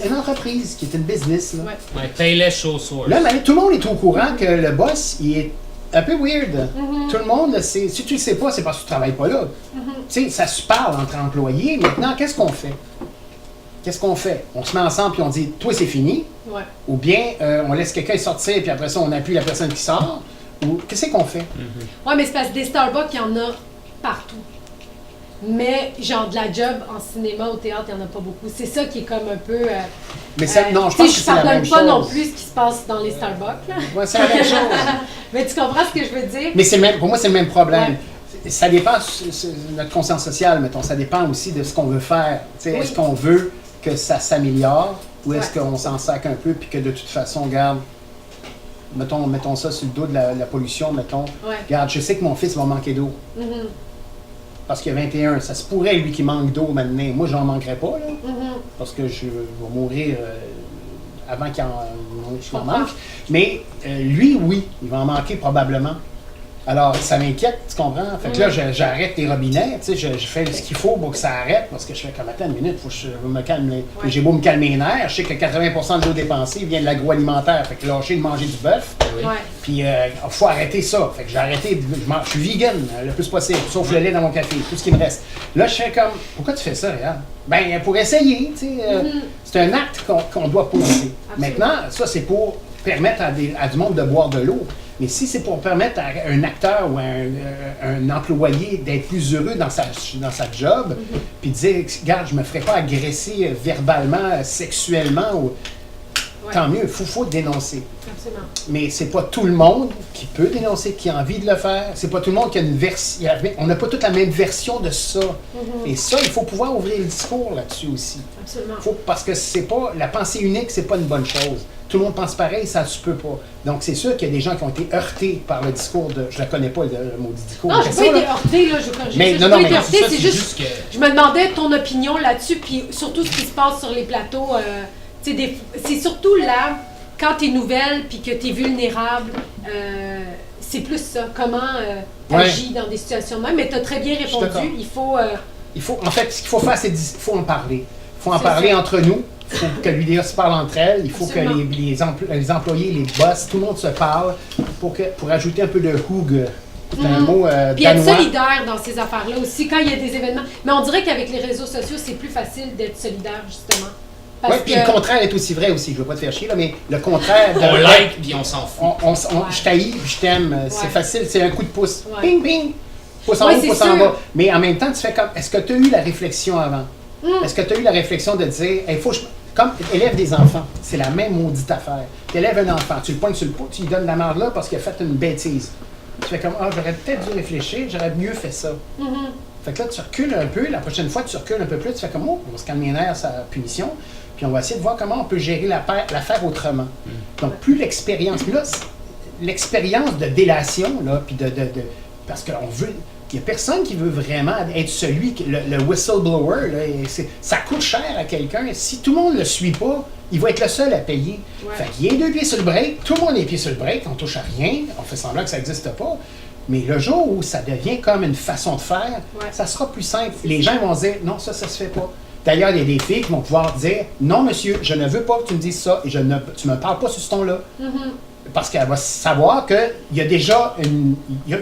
Une entreprise qui est une business. Là. Paye-les chaussures. Là, tout le monde est au courant que le boss, il est un peu weird. Tout le monde le sait. Si tu le sais pas, c'est parce que tu travailles pas là. Tu sais, ça se parle entre employés. Maintenant, qu'est-ce qu'on fait? On se met ensemble puis on dit, toi, c'est fini. Ou bien, on laisse quelqu'un sortir puis après ça, on appuie la personne qui sort. Ou qu'est-ce qu'on fait? Oui, mais c'est parce que des Starbucks, il y en a partout. Mais, genre, de la job en cinéma, au théâtre, il n'y en a pas beaucoup. C'est ça qui est comme un peu... mais ça, non, je pense que c'est la même chose. Je pardonne pas non plus ce qui se passe dans les Starbucks. Là. Ouais, c'est la même chose. Mais tu comprends ce que je veux dire? Mais pour moi, c'est le même problème. Ça dépend de notre conscience sociale, mettons. Ça dépend aussi de ce qu'on veut faire. Est-ce qu'on veut que ça s'améliore ou est-ce qu'on s'en sac un peu puis que de toute façon, regarde, mettons ça sur le dos de la pollution, mettons. Regarde, je sais que mon fils va manquer d'eau. Parce qu'il y a 21, ça se pourrait lui qui manque d'eau maintenant. Moi, j'en manquerais pas, là, parce que je vais mourir avant qu'il en manque. Mais lui, oui, il va en manquer probablement. Alors, ça m'inquiète, tu comprends? Fait que là, j'arrête les robinets, tu sais, je fais ce qu'il faut pour que ça arrête, parce que je fais comme, attends une minute, faut que je me calme. J'ai beau me calmer les nerfs, je sais que 80% de l'eau dépensée vient de l'agroalimentaire, fait que lâcher de manger du bœuf. Puis, il faut arrêter ça. Fait que j'ai arrêté, je suis vegan le plus possible, sauf le lait dans mon café, tout ce qui me reste. Là, je fais comme, pourquoi tu fais ça, regarde? Ben, pour essayer, tu sais, c'est un acte qu'on doit poser. Maintenant, ça, c'est pour permettre à du monde de boire de l'eau. Mais si c'est pour permettre à un acteur ou un employé d'être plus heureux dans sa job, puis de dire, regarde, je me ferai pas agresser verbalement, sexuellement, tant mieux, il faut dénoncer. Absolument. Mais c'est pas tout le monde qui peut dénoncer, qui a envie de le faire. C'est pas tout le monde qui a une version. On n'a pas toute la même version de ça. Et ça, il faut pouvoir ouvrir le discours là-dessus aussi. Absolument. Parce que c'est pas la pensée unique, c'est pas une bonne chose. Tout le monde pense pareil, ça se peut pas. Donc c'est sûr qu'il y a des gens qui ont été heurtés par le discours de... Je ne connais pas, le maudit discours. Non, je n'ai pas été heurté, là, je corrige. Mais je non, pas mais été heurté, c'est juste que... Je me demandais ton opinion là-dessus, puis surtout ce qui se passe sur les plateaux. C'est surtout là, quand tu es nouvelle, puis que tu es vulnérable, c'est plus ça. Comment tu agis dans des situations de même. Mais tu as très bien répondu. Il faut, en fait, ce qu'il faut faire, c'est qu'il faut en parler. Il faut en parler entre nous. Il faut que l'UDA se parle entre elles. Il faut que les employés, les boss, tout le monde se parle pour ajouter un peu de houg. C'est un mot puis être solidaire dans ces affaires-là aussi, quand il y a des événements. Mais on dirait qu'avec les réseaux sociaux, c'est plus facile d'être solidaire, justement. Parce puis que- le contraire est aussi vrai aussi. Je veux pas te faire chier, là, mais le contraire de... On like, puis on s'en fout. Je t'haïs, puis je t'aime. C'est facile, c'est un coup de pouce. Ouais. Ping, ping. Pouce en Ouais, haut, c'est pouce en sûr. bas. Mais en même temps, tu fais comme, est-ce que tu as eu la réflexion avant? Est-ce que tu as eu la réflexion de dire, il faut que comme élève des enfants, c'est la même maudite affaire. Tu élèves un enfant, tu le pointes sur le pot, tu lui donnes la merde là parce qu'il a fait une bêtise. Tu fais comme, j'aurais peut-être dû réfléchir, j'aurais mieux fait ça. Fait que là, tu recules un peu, la prochaine fois, tu recules un peu plus, tu fais comme, on va se calmer les nerfs, sa punition, puis on va essayer de voir comment on peut gérer l'affaire autrement. Donc, plus l'expérience, puis là, l'expérience de délation, là, puis parce qu'on veut, il n'y a personne qui veut vraiment être celui, le whistleblower, là, ça coûte cher à quelqu'un. Si tout le monde ne le suit pas, il va être le seul à payer. Ouais. Fait qu'il y a 2 pieds sur le break, tout le monde est pieds sur le break, on touche à rien, on fait semblant que ça n'existe pas. Mais le jour où ça devient comme une façon de faire, ça sera plus simple. Les gens vont dire, non, ça se fait pas. D'ailleurs, il y a des filles qui vont pouvoir dire, non, monsieur, je ne veux pas que tu me dises ça et tu ne me parles pas sur ce ton-là. Parce qu'elle va savoir qu'il y a déjà il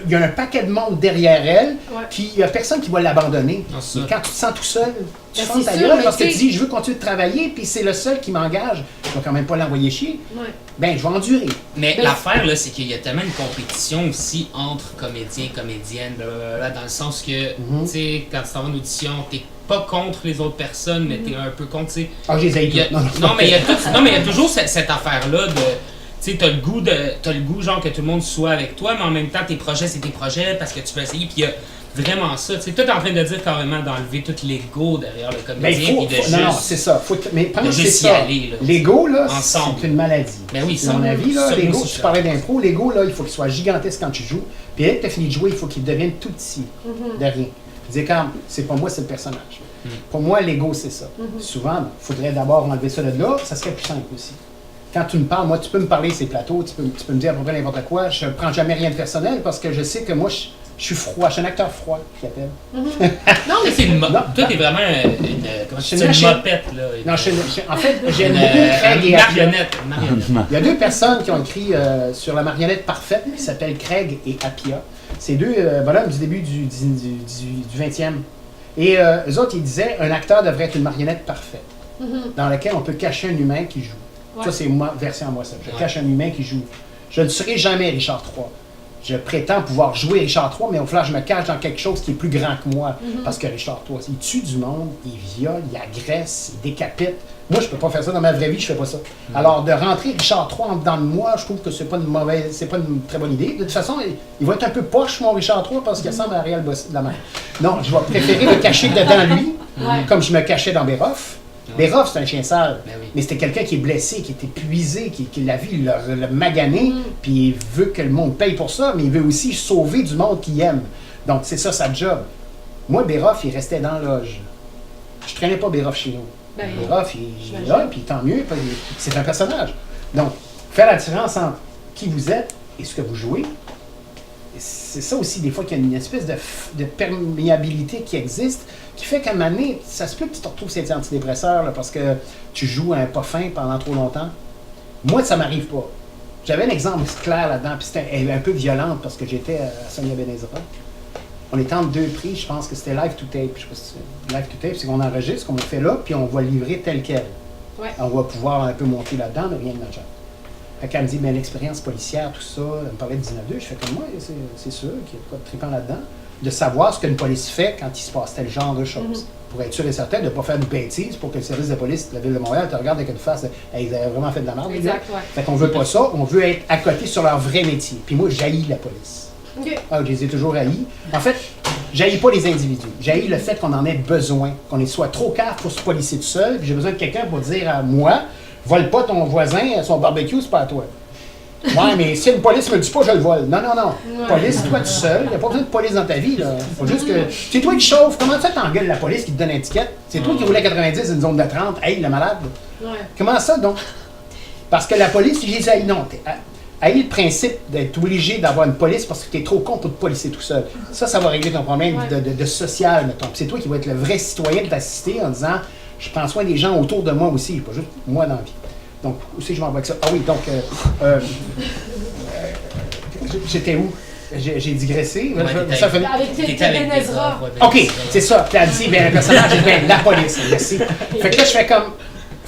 y a un paquet de monde derrière elle, puis il n'y a personne qui va l'abandonner. Et quand tu te sens tout seul, tu fermes ta gueule parce que tu dis, je veux continuer de travailler, puis c'est le seul qui m'engage. Je ne vais quand même pas l'envoyer chier. Ben, je vais endurer. Mais l'affaire, là, c'est qu'il y a tellement une compétition aussi entre comédiens, comédiennes, blablabla, dans le sens que, tu sais, quand tu t'en vas en audition, t'es pas contre les autres personnes, mais t'es un peu contre, tu sais. Ah, je les haïs toutes. Non, mais il y a toujours cette affaire-là de... Tu sais, t'as le goût, genre, que tout le monde soit avec toi, mais en même temps, tes projets, c'est tes projets parce que tu peux essayer, puis il y a vraiment ça. Tu sais, toi, t'es en train de dire carrément d'enlever tout l'ego derrière le comédien, puis de juste... Non, c'est ça. Mais pense que c'est juste y ça. aller, là. L'ego, là, Ensemble. c'est une maladie. Ben oui, c'est mon avis, là. ça, L'ego, moi aussi, tu parlais d'impro, l'ego, là, il faut qu'il soit gigantesque quand tu joues. Puis dès que tu as fini de jouer, il faut qu'il devienne tout petit, de rien. Tu dis, quand c'est pas moi, c'est le personnage. Pour moi, l'ego, c'est ça. Souvent, il faudrait d'abord enlever ça de là, ça serait plus simple aussi. Quand tu me parles, moi, tu peux me parler ces plateaux, tu peux me dire à peu près n'importe quoi. Je ne prends jamais rien de personnel parce que je sais que moi, je suis froid. Je suis un acteur froid, qui appelle. Non, mais c'est une... Toi, t'es vraiment une mopette, là. Non, en fait, j'aime beaucoup Craig et Appia. marionnette. Il y a 2 personnes qui ont écrit sur la marionnette parfaite qui s'appellent Craig et Appia. C'est 2 bonhommes du début du 20e. Et eux autres, ils disaient un acteur devrait être une marionnette parfaite dans laquelle on peut cacher un humain qui joue. Ça, c'est ma version à moi, ça. Je cache un humain qui joue. Je ne serai jamais Richard III. Je prétends pouvoir jouer Richard III, mais au final, je me cache dans quelque chose qui est plus grand que moi. Parce que Richard III, il tue du monde, il viole, il agresse, il décapite. Moi, je peux pas faire ça dans ma vraie vie, je fais pas ça. Alors, de rentrer Richard III en dedans de moi, je trouve que c'est pas une très bonne idée. De toute façon, il va être un peu poche, mon Richard III, parce qu'il ressemble à Ariel Boss de la main. Non, je vais préférer me cacher dedans lui, comme je me cachais dans Béroff. Béroff, c'est un chien sale, mais c'était quelqu'un qui est blessé, qui est épuisé, qui la vie l'a magané, puis il veut que le monde paye pour ça, mais il veut aussi sauver du monde qu'il aime. Donc, c'est ça sa job. Moi, Béroff, il restait dans la loge. Je traînais pas Béroff chez nous. Béroff, il est là, puis tant mieux, c'est un personnage. Donc, faire la différence entre qui vous êtes et ce que vous jouez, c'est ça aussi, des fois, qu'il y a une espèce de perméabilité qui existe, qui fait qu'à un moment donné, ça se peut que tu te retrouves sur tes antidépresseurs là, parce que tu joues un pas fin pendant trop longtemps. Moi, ça m'arrive pas. J'avais un exemple clair là-dedans, puis c'était un peu violente parce que j'étais à Sonia Benezra. On était entre 2 prix, je pense que c'était live to tape. Je sais pas si c'est live to tape, c'est qu'on enregistre, qu'on fait là, puis on va le livrer tel quel. On va pouvoir un peu monter là-dedans, mais rien de majeur. Fait qu'elle me dit, mais l'expérience policière, tout ça, elle me parlait de 19-2, je fais comme moi, c'est sûr qu'il y a pas de trippant là-dedans, de savoir ce qu'une police fait quand il se passe tel genre de choses. Pour être sûr et certain de ne pas faire une bêtise pour que le service de police de la Ville de Montréal te regarde avec une face, ils avaient vraiment fait de la merde. Exact, Fait qu'on veut pas ça, on veut être à côté sur leur vrai métier. Puis moi, j'haïs la police. Je les ai toujours haïs. En fait, j'haïs pas les individus. J'haïs le fait qu'on en ait besoin, qu'on soit trop cave pour se policer tout seul, puis j'ai besoin de quelqu'un pour dire à moi, vole pas ton voisin, son barbecue, c'est pas à toi. Ouais, mais si une police me le dit pas, je le vole. Non. Police, toi tout seul. Il n'y a pas besoin de police dans ta vie. Là. Faut juste que. C'est toi qui chauffe. Comment ça t'engueules la police qui te donne une étiquette? C'est toi qui roulais à 90 une zone de 30. Hey, le malade. Comment ça, donc? Parce que la police, je dis, non. Haïs le principe d'être obligé d'avoir une police parce que tu es trop con pour te policer tout seul. Ça va régler ton problème de social, mettons. Puis c'est toi qui vas être le vrai citoyen de ta cité en disant, je prends soin des gens autour de moi aussi, pas juste moi dans la vie. Donc, aussi, je m'en vais avec ça. Ah oui, donc, j'étais où? J'ai digressé. Ça fait... Avec Benezra. OK, c'est ça. Tu as dit, bien, le personnage est bien la police. Fait que là, je fais comme,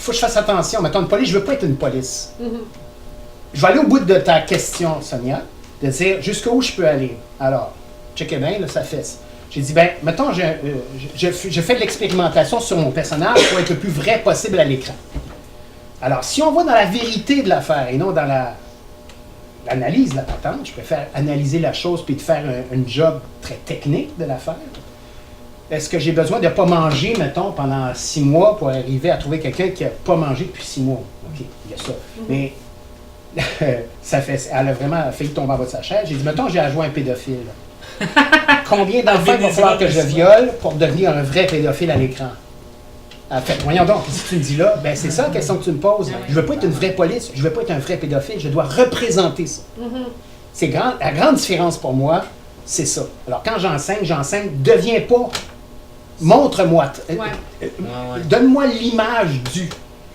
faut que je fasse attention. Mettons, une police, je veux pas être une police. Mhm. Je vais aller au bout de ta question, Sonia, de dire jusqu'où je peux aller. Alors, checkez bien, là, ça fait. J'ai dit, ben, mettons, je fais de l'expérimentation sur mon personnage pour être le plus vrai possible à l'écran. Alors, si on va dans la vérité de l'affaire et non dans l'analyse de la patente, je préfère analyser la chose puis de faire un job très technique de l'affaire. Est-ce que j'ai besoin de ne pas manger, mettons, pendant 6 mois pour arriver à trouver quelqu'un qui n'a pas mangé depuis 6 mois? OK, il y a ça. Mais elle a vraiment failli tomber en bas de sa chaise. J'ai dit, mettons, j'ai ajouté un pédophile. Combien d'enfants il va falloir que je viole pour devenir un vrai pédophile à l'écran? En fait, voyons donc, qu'est-ce que tu me dis là? Ben, c'est ça la question que tu me poses. Je ne veux pas être une vraie police, je ne veux pas être un vrai pédophile, je dois représenter ça. C'est la grande différence pour moi, c'est ça. Alors, quand j'enseigne, deviens pas, montre-moi, donne-moi l'image du.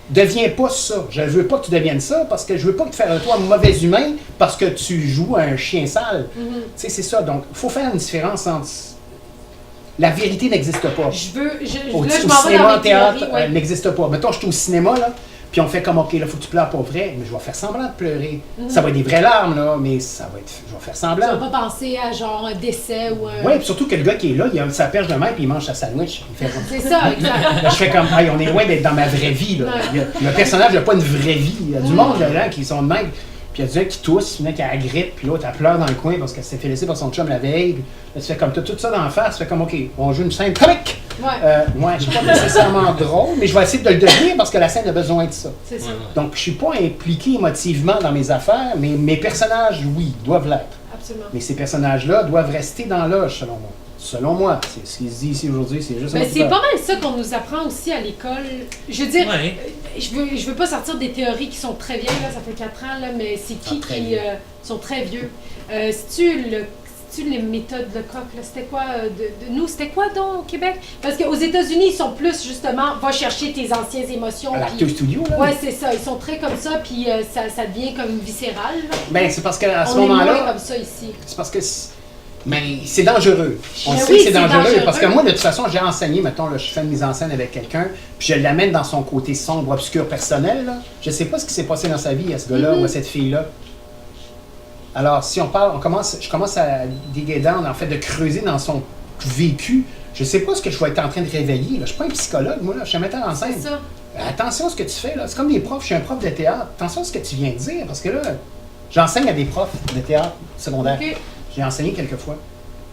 Deviens pas ça. Je ne veux pas que tu deviennes ça parce que je veux pas que tu fasses de toi un mauvais humain parce que tu joues à un chien sale. Tu sais, c'est ça. Donc, il faut faire une différence entre. La vérité n'existe pas. Au cinéma, au théâtre, elle n'existe pas. Mettons, je suis au cinéma, là, puis on fait comme, OK, là, faut que tu pleures pour vrai, mais je vais faire semblant de pleurer. Ça va être des vraies larmes, là, mais ça va être. Je vais faire semblant. Tu vas pas penser à genre un décès ou un. Oui, puis surtout que le gars qui est là, il a sa perche de main, puis il mange sa sandwich. C'est ça, exact. Là, je fais comme, hey, on est loin d'être dans ma vraie vie, là. Le personnage n'a pas une vraie vie. Il y a du monde là qui sont de même. Puis il y a des gens qui toussent, il y en a qui a la grippe, puis l'autre, elle pleure dans le coin parce qu'elle s'est fait laisser par son chum la veille. Puis là, tu fais comme, tout ça d'en face, tu fais comme, OK, on joue une scène comique. Je suis pas nécessairement drôle, mais je vais essayer de le devenir parce que la scène a besoin de ça. C'est ça. Donc, je suis pas impliqué émotivement dans mes affaires, mais mes personnages, oui, doivent l'être. Absolument. Mais ces personnages-là doivent rester dans l'âge, selon moi. Selon moi, c'est ce qui se dit ici aujourd'hui, c'est juste... Mais c'est pas mal ça qu'on nous apprend aussi à l'école. Je veux dire, je veux pas sortir des théories qui sont très vieilles, là, ça fait 4 ans, là, mais c'est qui sont très vieux. C'est-tu les méthodes de Koch, là, c'était quoi de nous? C'était quoi donc au Québec? Parce qu'aux États-Unis, ils sont plus justement, va chercher tes anciennes émotions. À l'Acteur Studio, là? Oui, c'est ça, ils sont très comme ça, puis ça devient comme viscéral. Là. Ben, c'est parce qu'à ce moment-là... On est moment-là... moins comme ça ici. C'est parce que... Mais c'est dangereux. On sait que c'est dangereux parce que moi, de toute façon, j'ai enseigné, mettons, là, je fais une mise en scène avec quelqu'un, puis je l'amène dans son côté sombre, obscur, personnel. Là. Je sais pas ce qui s'est passé dans sa vie à ce gars-là ou à cette fille-là. Alors, si on parle, je commence à diguer down, en fait, de creuser dans son vécu. Je sais pas ce que je vais être en train de réveiller. Là. Je suis pas un psychologue, moi, là. Je suis un metteur en scène. C'est ça. Attention à ce que tu fais, là. C'est comme des profs. Je suis un prof de théâtre. Attention à ce que tu viens de dire, parce que là, j'enseigne à des profs de théâtre secondaire. Okay. J'ai enseigné quelques fois.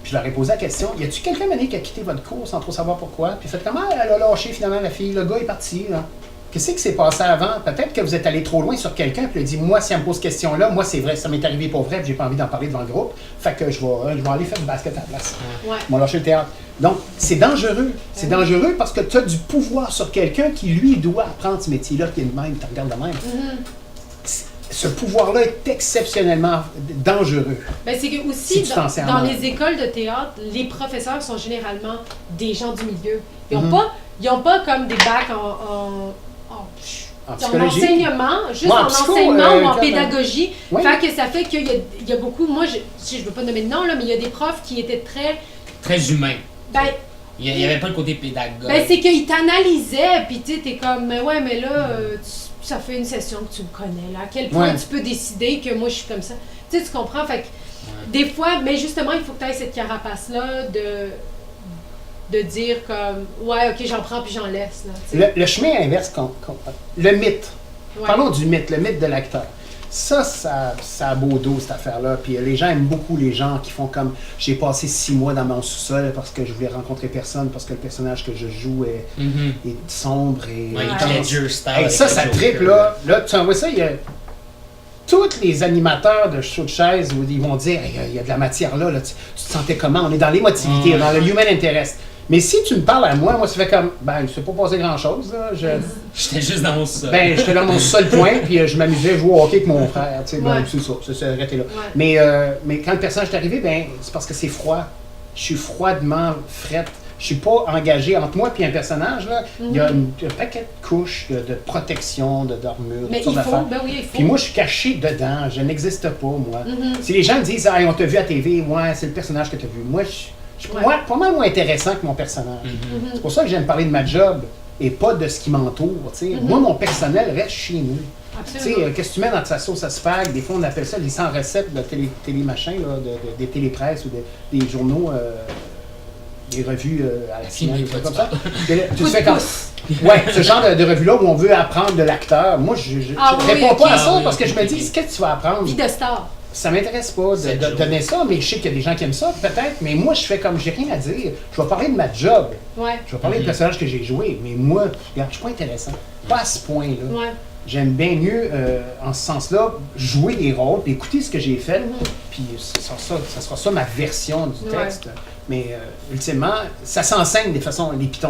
Puis je leur ai posé la question, y a-tu quelqu'un qui a quitté votre cours sans trop savoir pourquoi? Puis faites comment elle a lâché finalement la fille, le gars est parti. Là. Qu'est-ce qui s'est passé avant? Peut-être que vous êtes allé trop loin sur quelqu'un, puis il a dit, moi, si elle me pose cette question-là, moi, c'est vrai, ça m'est arrivé pour vrai, puis j'ai pas envie d'en parler devant le groupe. Fait que je vais aller faire du basket à la place. Ouais. On va lâcher le théâtre. Donc, c'est dangereux. C'est dangereux parce que tu as du pouvoir sur quelqu'un qui, lui, doit apprendre ce métier-là, qui est de même, tu regardes de même. Ce pouvoir-là est exceptionnellement dangereux. Ben, c'est que aussi, dans les écoles de théâtre, les professeurs sont généralement des gens du milieu. Ils n'ont pas comme des bacs en enseignement, juste en enseignement ou en pédagogie. Fait que ça fait qu'il y a beaucoup, moi, je ne veux pas nommer de nom, là, mais il y a des profs qui étaient très humains. Ben, il n'y avait pas le côté pédagogue. Ben, c'est qu'ils t'analysaient, puis tu sais, t'es comme, ouais, mais là, ça fait une session que tu me connais, là. À quel point tu peux décider que moi, je suis comme ça. Tu sais, tu comprends? Fait que, des fois, mais justement, il faut que tu aies cette carapace-là de dire comme, ouais, ok, j'en prends puis j'en laisse. Là, le chemin inverse, le mythe. Parlons du mythe, le mythe de l'acteur. Ça a beau dos, cette affaire-là. Puis les gens aiment beaucoup les gens qui font comme, j'ai passé 6 mois dans mon sous-sol parce que je voulais rencontrer personne, parce que le personnage que je joue est sombre et ça tripe, là. Là, tu envoies ça, il y a tous les animateurs de show de chaise où ils vont dire, il y a de la matière là, tu te sentais comment? On est dans l'émotivité, dans le human interest. Mais si tu me parles à moi, ça fait comme, ben, il ne s'est pas passé grand-chose, là. J'étais juste dans mon sol. Ben, j'étais dans mon seul point, puis je m'amusais à jouer au hockey avec mon frère, tu sais, ben, c'est ça, ça s'est arrêté là. Mais quand le personnage est arrivé, ben, c'est parce que c'est froid. Je suis froidement frette. Je suis pas engagé entre moi et un personnage, là. Il y a un paquet de couches de protection, d'armure, mais toutes sortes d'affaires. Ben oui, il faut. Puis moi, je suis caché dedans, je n'existe pas, moi. Si les gens me disent, ah, on t'a vu à TV, ouais, c'est le personnage que tu as vu. Moi, je suis pas mal moins intéressant que mon personnage. C'est pour ça que j'aime parler de ma job et pas de ce qui m'entoure. Tu sais. Moi, mon personnel reste chez nous. Tu sais, Absolument. qu'est-ce que tu mets dans ta sauce à spag? Des fois, on appelle ça les 100 recettes de télé-machin, là, des télépresses ou des journaux, des revues à la finale, des trucs comme ça. Tu te fais comme... Ouais, ce genre de revue-là où on veut apprendre de l'acteur. Moi, je réponds pas à ça parce que je me dis, qu'est-ce que tu vas apprendre? Vie de star. Ça m'intéresse pas de donner ça, mais je sais qu'il y a des gens qui aiment ça, peut-être, mais moi, je fais comme, j'ai rien à dire. Je vais parler de ma job. Ouais. Je vais parler du personnage que j'ai joué, mais moi, regarde, je suis pas intéressant. Pas à ce point-là. Ouais. J'aime bien mieux, en ce sens-là, jouer des rôles, puis écouter ce que j'ai fait, puis ça sera ça ma version du texte. Mais ultimement, ça s'enseigne des façons, les pitons.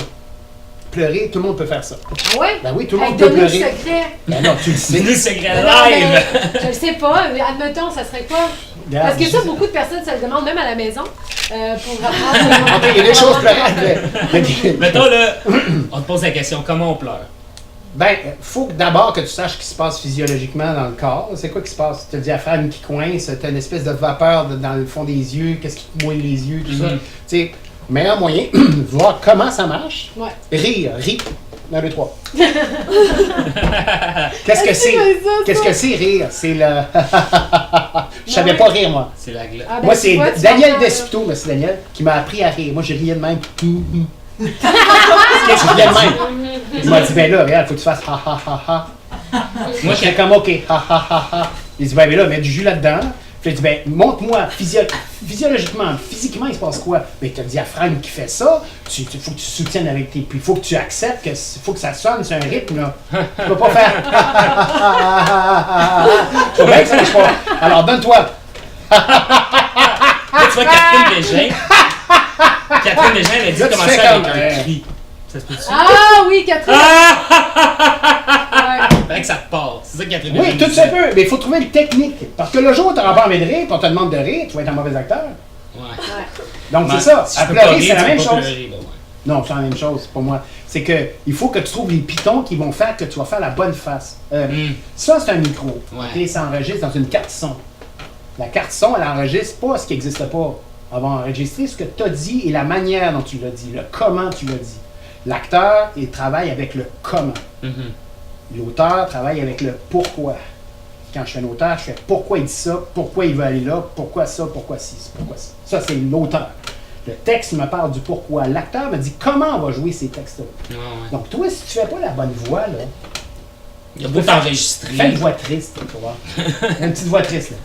Pleurer, tout le monde peut faire ça. Ah ouais? Ben oui, tout le monde peut donne-nous le pleurer. secret. Ben non, tu le sais. C'est le secret Non, live! mais je le sais pas. Mais admettons, ça serait quoi? Regarde, Parce que ça, je- beaucoup de personnes se le demandent, même à la maison, pour apprendre. Ok, il y a des choses pleurer. Mettons là, on te pose la question, comment on pleure? Ben, faut que d'abord que tu saches ce qui se passe physiologiquement dans le corps. C'est quoi qui se passe? Tu as le diaphragme qui coince, tu as une espèce de vapeur dans le fond des yeux, qu'est-ce qui te mouille les yeux, tout ça. Tu sais, meilleur moyen, voir comment ça marche. Ouais. Rire. 1, 2, 3. Qu'est-ce que c'est? Qu'est-ce que c'est rire? C'est le... Je savais pas rire, moi. C'est la glace. Ah, ben, Moi, tu c'est vois, tu Daniel comprends, là. Desputo, merci Daniel, qui m'a appris à rire. Moi, j'ai riais de même. Qu'est-ce que je riais de même? Il m'a dit, ben là, regarde, faut que tu fasses ha ha ha ha. Moi, j'étais comme, OK, ha ha ha ha. Il dit, ben là, mets du jus là-dedans. Puis il dit, ben, montre-moi, physiologiquement, physiquement, il se passe quoi? Ben, t'as le diaphragme qui fait ça. Il faut que tu soutiennes avec tes. Puis il faut que tu acceptes que faut que ça sonne, c'est un rythme, là. Tu peux pas faire. Tu vois bien que ça marche pas. Alors, donne-toi. Là, tu vois Catherine Bégin. Catherine Bégin, elle a dit Là, tu commencer fais avec comme, un cri. Ça se peut-tu? Ah oui, Catherine! Ouais. Fait que ça te part. C'est ça que Catherine Bégin Oui, tout disait. se peut, mais il faut trouver une technique. Parce que le jour où tu n'auras pas envie de rire, puis on te demande de rire, tu vas être un mauvais acteur. Ouais. Donc, Ben, c'est ça. si À je peux pas pleurer, rire, c'est la tu peux même pas chose. pleurer, là, ouais. Non, c'est la même chose pour moi. C'est que il faut que tu trouves les pitons qui vont faire que tu vas faire la bonne face. Ça, c'est un micro. Ouais. Ok, ça enregistre dans une carte son. La carte son, elle enregistre pas ce qui n'existe pas. Elle va enregistrer ce que tu as dit et la manière dont tu l'as dit, le comment tu l'as dit. L'acteur, il travaille avec le comment. L'auteur travaille avec le pourquoi. Quand je suis un auteur, je fais pourquoi il dit ça, pourquoi il veut aller là, pourquoi ça, pourquoi ci, pourquoi ça. Ça, c'est l'auteur. Le texte me parle du pourquoi. L'acteur me dit comment on va jouer ces textes-là. Ouais, ouais. Donc, toi, si tu fais pas la bonne voix, là, Il y a beau t'enregistrer. fais une voix triste, tu vois. Une petite voix triste, là.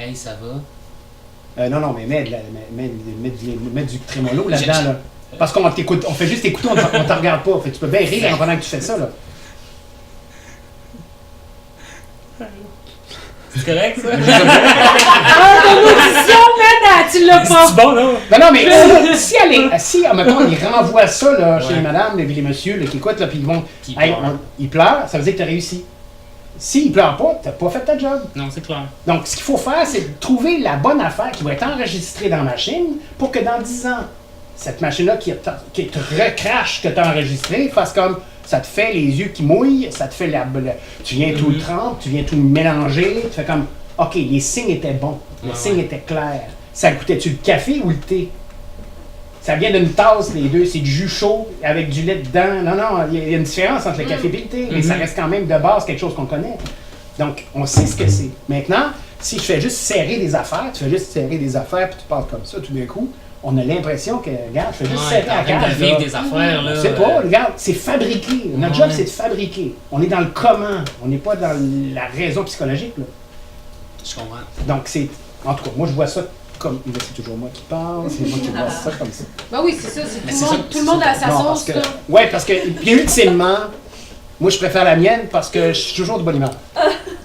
Hey, ça va? Non, mais mets du trémolo là-dedans, là. Parce qu'on t'écoute, on fait juste écouter, on te regarde pas. Fait que tu peux bien rire pendant que tu fais ça, là. C'est correct, ça? Audition, man, tu l'as pas! C'est bon, là? Non, mais si, mettons, ils renvoient ça là, chez les madames, les messieurs là, qui écoutent, là, puis ils vont. Puis Hey, pleurent. ils pleurent, ça veut dire que tu as réussi. S'ils pleurent pas, tu n'as pas fait ta job. Non, c'est clair. Donc, ce qu'il faut faire, c'est de trouver la bonne affaire qui va être enregistrée dans la machine pour que dans 10 ans, cette machine-là qui te recrache ce que tu as enregistré fasse comme ça te fait les yeux qui mouillent, ça te fait tu viens tout le trempe, tu viens tout mélanger, tu fais comme OK, les signes étaient bons, les signes étaient clairs. Ça goûtait-tu le café ou le thé? Ça vient d'une tasse, les deux, c'est du jus chaud avec du lait dedans. Non, il y a une différence entre le café et le thé, mais ça reste quand même de base quelque chose qu'on connaît. Donc, on sait ce que c'est. Maintenant, si je fais juste serrer des affaires, tu fais juste serrer des affaires, puis tu parles comme ça, tout d'un coup, on a l'impression que, regarde, je fais juste Ouais, serrer t'es en la train de cage. vivre là. des affaires, là. C'est pas, regarde, c'est fabriqué. Notre job, Ouais. c'est de fabriquer. On est dans le comment. On n'est pas dans la raison psychologique. Là. Je comprends. Donc, c'est. En tout cas, moi, je vois ça comme. C'est toujours moi qui parle, c'est moi qui vois ça comme ça. Ben oui, c'est ça, Mais tout, c'est le ça, monde, tout le monde a sa Non, sauce, parce que. là. Ouais, parce que. Puis, ultimement, moi, je préfère la mienne parce que je suis toujours de bonne humeur.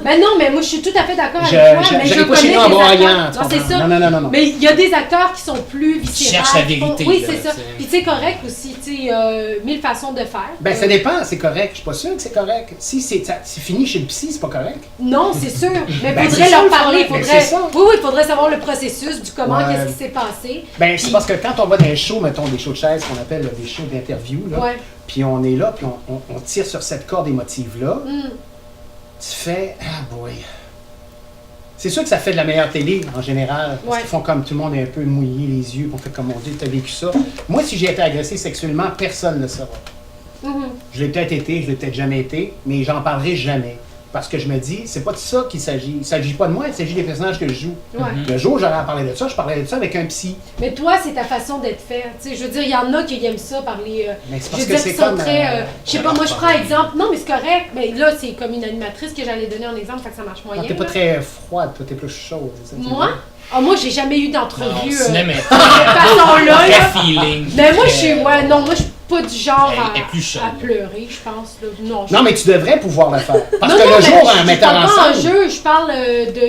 Ben non, mais moi, je suis tout à fait d'accord avec Je- toi, je- mais j'arrive je pas chez connais nous en des broyant, acteurs. tu Non, c'est comprends? ça. Non. Mais il y a des acteurs qui sont plus viscérales. cherchent la qui font- vérité, Oui, là, c'est ça. tu sais. Puis c'est correct aussi, tu sais, 1000 façons de faire. Ben, ça dépend, c'est correct. Je suis pas sûr que c'est correct. Si c'est fini chez le psy, c'est pas correct. Non, c'est sûr. Mais Ben, il c'est faudrait ça, leur le parler. problème. Faudrait... Ben, c'est ça. Oui, il faudrait savoir le processus du comment, Ouais. qu'est-ce qui s'est passé. Ben, c'est parce que quand on va dans les shows, mettons des shows de chaise qu'on appelle des shows d'interview, là, Ouais. puis on est là, puis on tire sur cette corde émotive-là, Mm. tu fais, ah boy. C'est sûr que ça fait de la meilleure télé, en général. Parce Ouais. qu'ils font comme tout le monde est un peu mouillé les yeux, on fait comme on dit, t'as vécu ça. Moi, si j'ai été agressé sexuellement, personne ne le saura. Je l'ai peut-être été, je l'ai peut-être jamais été, mais j'en parlerai jamais. Parce que je me dis, c'est pas de ça qu'il s'agit. Il s'agit pas de moi, il s'agit des personnages que je joue. Ouais. Le jour où j'aurais à parler de ça, je parlerais de ça avec un psy. Mais toi, c'est ta façon d'être fait. Tu sais, je veux dire, il y en a qui aiment ça parler. Mais c'est Je parce veux que dire, c'est qui sont comme, très. Je sais pas, moi, je prends parler. exemple. Non, mais c'est correct. Mais là, c'est comme une animatrice que j'allais donner en exemple, fait que ça marche moyen. Non, t'es pas là. très froide, toi, t'es plus chaude. c'est ça que tu Moi? veux dire? Ah, moi, j'ai jamais eu Non, d'entrevue. cinéma est de cette façon-là. très là. feeling. Mais moi, je très- suis. Ouais, non, moi, je suis pas du genre Elle est plus chaude. à pleurer, je pense. Là. Non, Non, mais tu devrais pouvoir le faire. Parce non, que non, le mais jour, un je metteur parle en pas en scène. jeu, je parle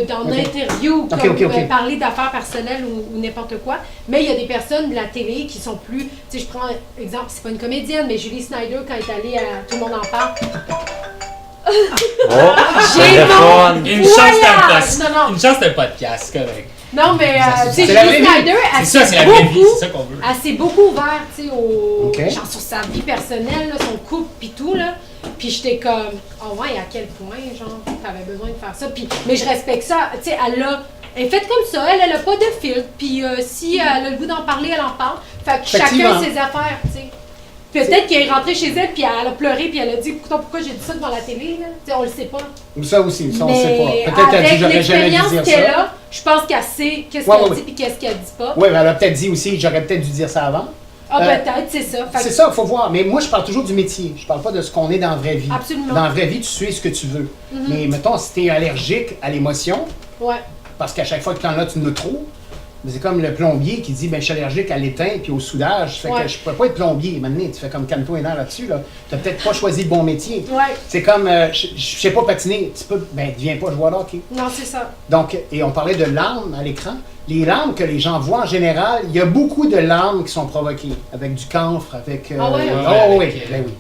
dans Ok. interview, Ok, comme ok. parler d'affaires personnelles ou n'importe quoi. Mais il y a des personnes de la télé qui sont plus. Tu sais, je prends exemple, c'est pas une comédienne, mais Julie Snyder, quand elle est allée à Tout le monde en parle. Oh, J'ai téléphone. Une chance Voyage! d'un podcast. Non, non. Une chance d'un podcast, c'est correct. Non, mais tu sais, c'est la Julie vraie vie. Snyder, elle C'est ça, c'est s'est la vraie vie, beaucoup. c'est ça qu'on veut. Elle s'est beaucoup ouverte, tu sais, Ok. genre sur sa vie personnelle, là, son couple, puis tout, là. Puis j'étais comme, oh ouais, à quel point, genre, t'avais besoin de faire ça. Puis, mais je respecte ça, tu sais, elle est faite comme ça, elle a pas de filtre. Puis si elle a le goût d'en parler, elle en parle. Fait que chacun Effectivement. ses affaires, tu sais. Peut-être qu'elle est rentrée chez elle, puis elle a pleuré, puis elle a dit, pourquoi j'ai dit ça devant la télé, là. Tu sais, on le sait pas. Ou ça aussi, ça on Mais sait pas. Peut-être qu'elle dit, avec j'aurais jamais dû l'expérience dire qu'elle ça. a, je pense qu'elle sait qu'est-ce Ouais, qu'elle ouais, dit, puis qu'est-ce qu'elle dit pas. Oui, mais elle a peut-être dit aussi, j'aurais peut-être dû dire ça avant. Ah, Euh, peut-être, c'est ça. Fait que- C'est ça, il faut voir. Mais moi, je parle toujours du métier. Je parle pas de ce qu'on est dans la vraie vie. Absolument. Dans la vraie vie, tu suis ce que tu veux. Mais mettons, si tu es allergique à l'émotion, Ouais. parce qu'à chaque fois que tu en as, tu en as trop, mais c'est comme le plombier qui dit ben, je suis allergique à l'étain puis au soudage. Fait Ouais. que je pourrais pas être plombier. Maintenant, tu fais comme calme-toi les dents là-dessus. Là. Tu n'as peut-être pas choisi le bon métier. Ouais. C'est comme je sais pas patiner. Tu peux, ben, deviens pas joueur de hockey. Non, c'est ça. Donc, et on parlait de larmes à l'écran. Les larmes que les gens voient en général, il y a beaucoup de larmes qui sont provoquées avec du camphre, avec. Ah ouais? Oh, oui, Avec, ben oui.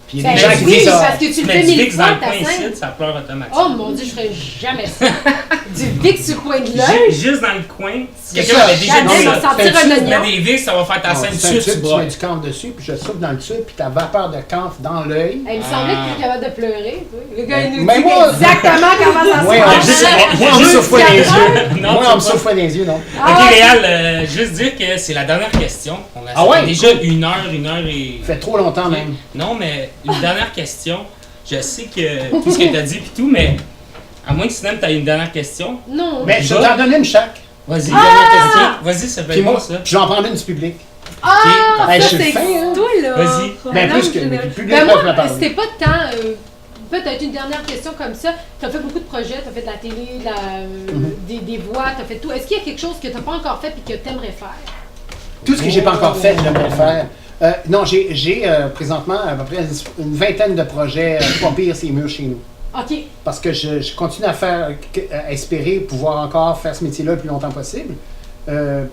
Puis il y a Ben des gens qui oui, disent ça. parce que tu Tu le mets fais du mille Vicks dans fois, le ta coin scène. ici, ça pleure automatiquement. Oh mon dieu, je ferais jamais ça. Du Vicks sur le coin de l'œil. Juste dans le coin. Si C'est quelqu'un ça. avait déjà Jamais dit va ça, sentir un tu tu mets oignon. des Vicks, ça va faire ta scène C'est un tout de suite, tube, tu tu mets bois. du camphre dessus, puis je souffle dans le tube, puis ta vapeur de camphre dans l'œil. Il me semblait que tu étais capable de pleurer. Toi. Le gars, il nous Mais dit moi- exactement comment ça se Ouais, passe. moi, on me juste souffle pas les yeux. Non, Moi, tu on me vois. souffle pas les yeux, non. Ah, Ok, Réal, juste dire que c'est la dernière question. On a Ah ouais? fait déjà une heure et. Ça fait trop longtemps, même. Non, mais une dernière question. Je sais que tout ce que tu as dit puis tout, mais à moins que Sinem, tu as une dernière question. Non. Mais je vais t'en donner une chaque. Vas-y, Dernière question. Vas-y, ça peut Puis être moi, bon ça. puis je vais en prendre une du public. Ah, Hey, ça je suis c'est fin, hein. toi là. Vas-y. Ben, Non, plus que- je- mais le public Ben, va te moi, parler. c'était pas tant. Peut-être une dernière question comme ça. Tu as fait beaucoup de projets, tu as fait de la télé, des voix, tu as fait tout. Est-ce qu'il y a quelque chose que tu n'as pas encore fait et que tu aimerais faire? Tout ce que j'ai pas encore fait, j'aimerais le faire. Non, j'ai présentement à peu près une vingtaine de projets pas pire ces murs chez nous. OK. Parce que je continue à espérer pouvoir encore faire ce métier-là le plus longtemps possible. Je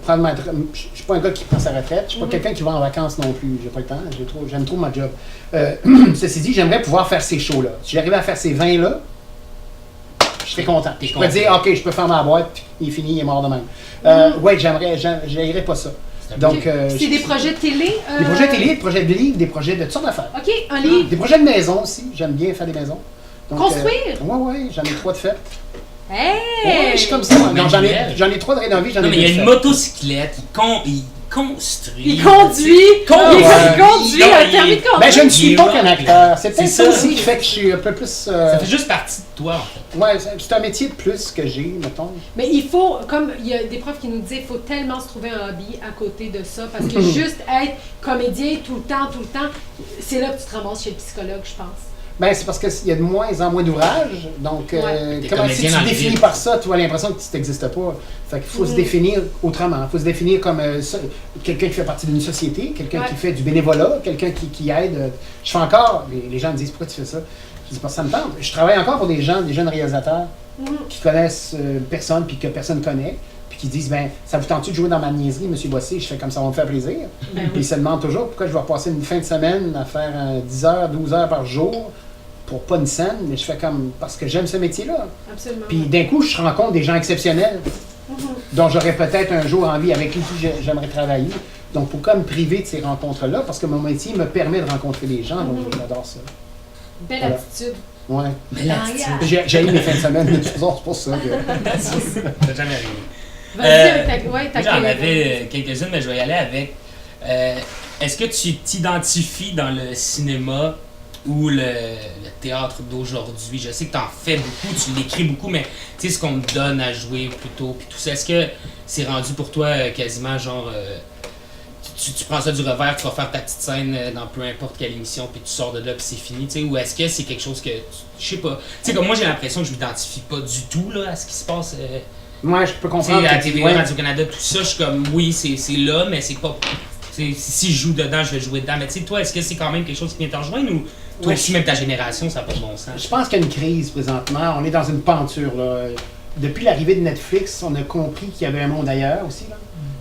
suis pas un gars qui prend sa retraite. Je suis pas quelqu'un qui va en vacances non plus. J'ai pas le temps. J'aime trop ma job. Ceci dit, j'aimerais pouvoir faire ces shows-là. Si j'arrivais à faire ces 20-là, je serais content. T'es Je pourrais content. dire, OK, je peux faire ma boîte, puis il est fini, il est mort de même. Ouais, j'aimerais pas ça. Donc, C'est des projets de télé? des projets télé, des projets de livres, des projets de toutes sortes d'affaires. OK, un livre. Des projets de maison aussi. J'aime bien faire des maisons. Donc, Construire? ouais, j'en ai 3 de faites. Hey! Ouais, je suis comme ça. Non, Manuel. j'en ai 3 de rénover, j'en ai Non, mais il y a 2 de une faites. motocyclette, il construit. Il conduit! Il conduit un permis de conduire! Ben, je ne suis Il pas est qu'un bon. acteur. C'est peut-être C'est ça ça. aussi qui fait que je suis un peu plus. Ça fait juste partie de toi, en fait. Ouais, c'est un métier de plus que j'ai, mettons. Mais il faut, comme il y a des profs qui nous disaient, il faut tellement se trouver un hobby à côté de ça. Parce que juste être comédien tout le temps, c'est là que tu te ramasses chez le psychologue, je pense. Ben, c'est parce qu'il y a de moins en moins d'ouvrages. Donc, Ouais. T'es comment si comédien tu dans le définis vide. par ça, tu as l'impression que tu n'existes pas. Fait qu'il faut se définir autrement. Il faut se définir comme quelqu'un qui fait partie d'une société, quelqu'un Ouais. qui fait du bénévolat, quelqu'un qui aide. Je fais encore, les gens me disent pourquoi tu fais ça? Je dis parce que ça me tente. Je travaille encore pour des gens, des jeunes réalisateurs qui connaissent personne puis que personne connaît. Puis qui disent, ben, ça vous tente-tu de jouer dans ma niaiserie, M. Bossé? Je fais comme ça, va me faire plaisir. Puis ils se demandent toujours pourquoi je vais repasser une fin de semaine à faire 10 heures, 12 heures par jour pour pas une scène, mais je fais comme parce que j'aime ce métier-là. Absolument. Puis d'un coup, je rencontre des gens exceptionnels dont j'aurais peut-être un jour envie, avec qui j'aimerais travailler. Donc, pourquoi me priver de ces rencontres-là? Parce que mon métier me permet de rencontrer des gens, donc j'adore ça. Belle Voilà. attitude. Ouais. Mais là, J'ai eu mes fins de semaine, de toute façon, c'est pour ça que... t'as jamais arrivé. Vas-y avec ta J'en avais quelques-unes, mais je vais y aller avec. Est-ce que tu t'identifies dans le cinéma ou le théâtre d'aujourd'hui? Je sais que tu en fais beaucoup, tu l'écris beaucoup, mais tu sais ce qu'on te donne à jouer plutôt, puis tout ça. Est-ce que c'est rendu pour toi quasiment genre. Tu prends ça du revers, tu vas faire ta petite scène dans peu importe quelle émission, puis tu sors de là, puis c'est fini, tu sais, ou est-ce que c'est quelque chose que. Je sais pas. Tu sais, comme moi, j'ai l'impression que je m'identifie pas du tout là, à ce qui se passe. Moi, je peux comprendre. À TVA, Radio-Canada, tout ça, je suis comme, oui, c'est là, mais c'est pas. Si je joue dedans, je vais jouer dedans. Mais tu sais, toi, est-ce que c'est quand même quelque chose qui vient te rejoindre ou toi aussi, même ta génération, ça n'a pas de bon sens? Je pense qu'il y a une crise présentement. On est dans une penture, là. Depuis l'arrivée de Netflix, on a compris qu'il y avait un monde ailleurs aussi, là,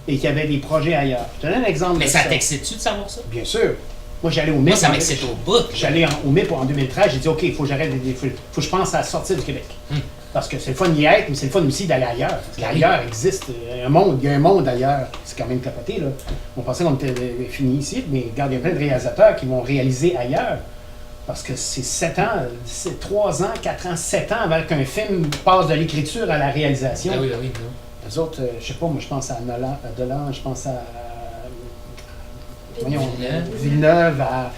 et qu'il y avait des projets ailleurs. Je te donne un exemple. Mais ça t'excite-tu de savoir ça? Bien sûr. Moi, j'allais au MIP. Moi, ça m'excite au bout. J'allais au MIP en 2013. J'ai dit, OK, il faut que j'arrête, faut que je pense à sortir du Québec. Parce que c'est le fun d'y être, mais c'est le fun aussi d'aller ailleurs. Parce qu'ailleurs existe il y a un monde ailleurs. C'est quand même capoté, là. On pensait qu'on était fini ici, mais regarde, il y a plein de réalisateurs qui vont réaliser ailleurs. Parce que c'est 7 ans, c'est 3 ans, 4 ans, 7 ans avant qu'un film passe de l'écriture à la réalisation. Ah oui, oui, oui. Les autres, je sais pas, moi je pense à Dolan, je pense à Villeneuve, à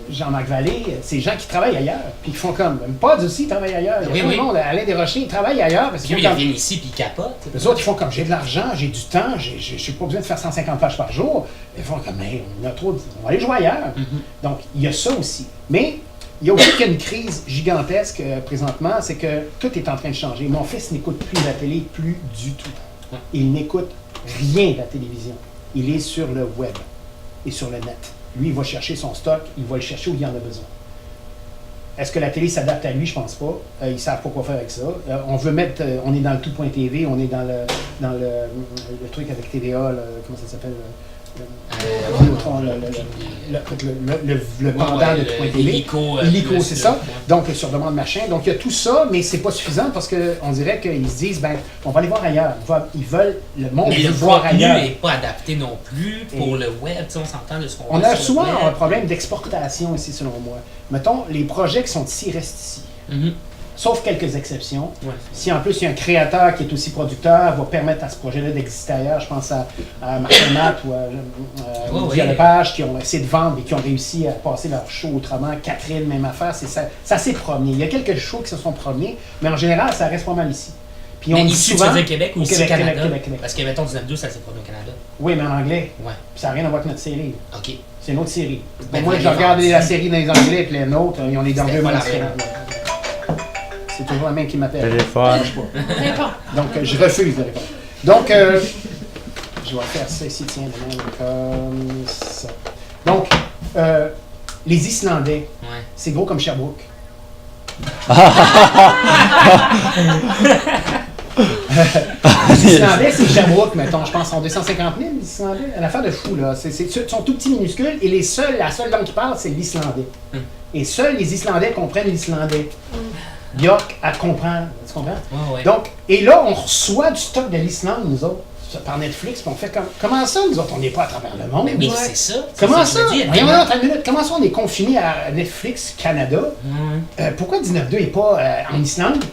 Jean-Marc Vallée, c'est des gens qui travaillent ailleurs, puis qui font comme, même pas aussi, ils travaillent ailleurs. Il y a plein de monde, Alain Desrochers, ils travaillent ailleurs. Parce qu'ils ils viennent ici, puis ils capotent. Les autres, ils font comme, j'ai de l'argent, j'ai du temps, j'ai pas besoin de faire 150 pages par jour. Ils font comme, mais on a trop, on va aller jouer ailleurs. Donc, il y a ça aussi. Mais, il y a aussi qu'il y a une crise gigantesque présentement, c'est que tout est en train de changer. Mon fils n'écoute plus la télé, plus du tout. Il n'écoute rien de la télévision. Il est sur le web et sur le net. Lui, il va chercher son stock, il va le chercher où il en a besoin. Est-ce que la télé s'adapte à lui? Je pense pas. Ils ne savent pas quoi faire avec ça. On veut mettre, on est dans le tout.tv, on est dans le truc avec TVA, comment ça s'appelle? Le pendant de tout.tv. L'ICO, c'est ça. Donc, sur demande machin. Donc, il y a tout ça, mais c'est pas suffisant parce qu'on dirait qu'ils se disent, ben, on va aller voir ailleurs. Ils veulent, le monde veut voir ailleurs. Mais le contenu n'est pas adapté non plus pour le web. On s'entend de ce qu'on On a souvent un problème d'exportation ici, selon moi. Mettons, les projets qui sont ici restent ici. Sauf quelques exceptions. Ouais. Si en plus il y a un créateur qui est aussi producteur, va permettre à ce projet-là d'exister ailleurs. Je pense à Martin Matt ou à Olivier Lepage qui ont essayé de vendre et qui ont réussi à passer leur show autrement. Catherine, même affaire. Ça s'est promené. Il y a quelques shows qui se sont promenés, mais en général, ça reste pas mal ici. Puis on dit souvent, tu veux dire Québec ou ici Canada? Québec. Parce que, mettons, 19-2, ça s'est produit au Canada. Oui, mais en anglais. Ouais. Puis ça n'a rien à voir avec notre série. OK. C'est une autre série. Moi, je regarde la série dans les anglais et les nôtres, ils ont les dents deux différentes. C'est toujours la même qui m'appelle. Téléphone. Donc, je refuse de répondre. Donc, je vais faire ça ici, tiens, de même comme ça. Donc, les Islandais, c'est gros comme Sherbrooke. Les Islandais, c'est Sherbrooke, mettons, je pense, sont 250 000, les Islandais. Une affaire de fou, là. Ils sont tout petits minuscules et la seule langue qu'ils parlent, c'est l'islandais. Et seuls les Islandais comprennent l'islandais. York à comprendre, tu comprends? Ouais. Donc, et là, on reçoit du stock de l'Islande, nous autres, par Netflix, puis on fait comme, comment ça, nous autres, on n'est pas à travers le monde? Mais c'est ça. Comment ça? Comment ça, on est confiné à Netflix Canada? Pourquoi 19.2 n'est pas en Islande?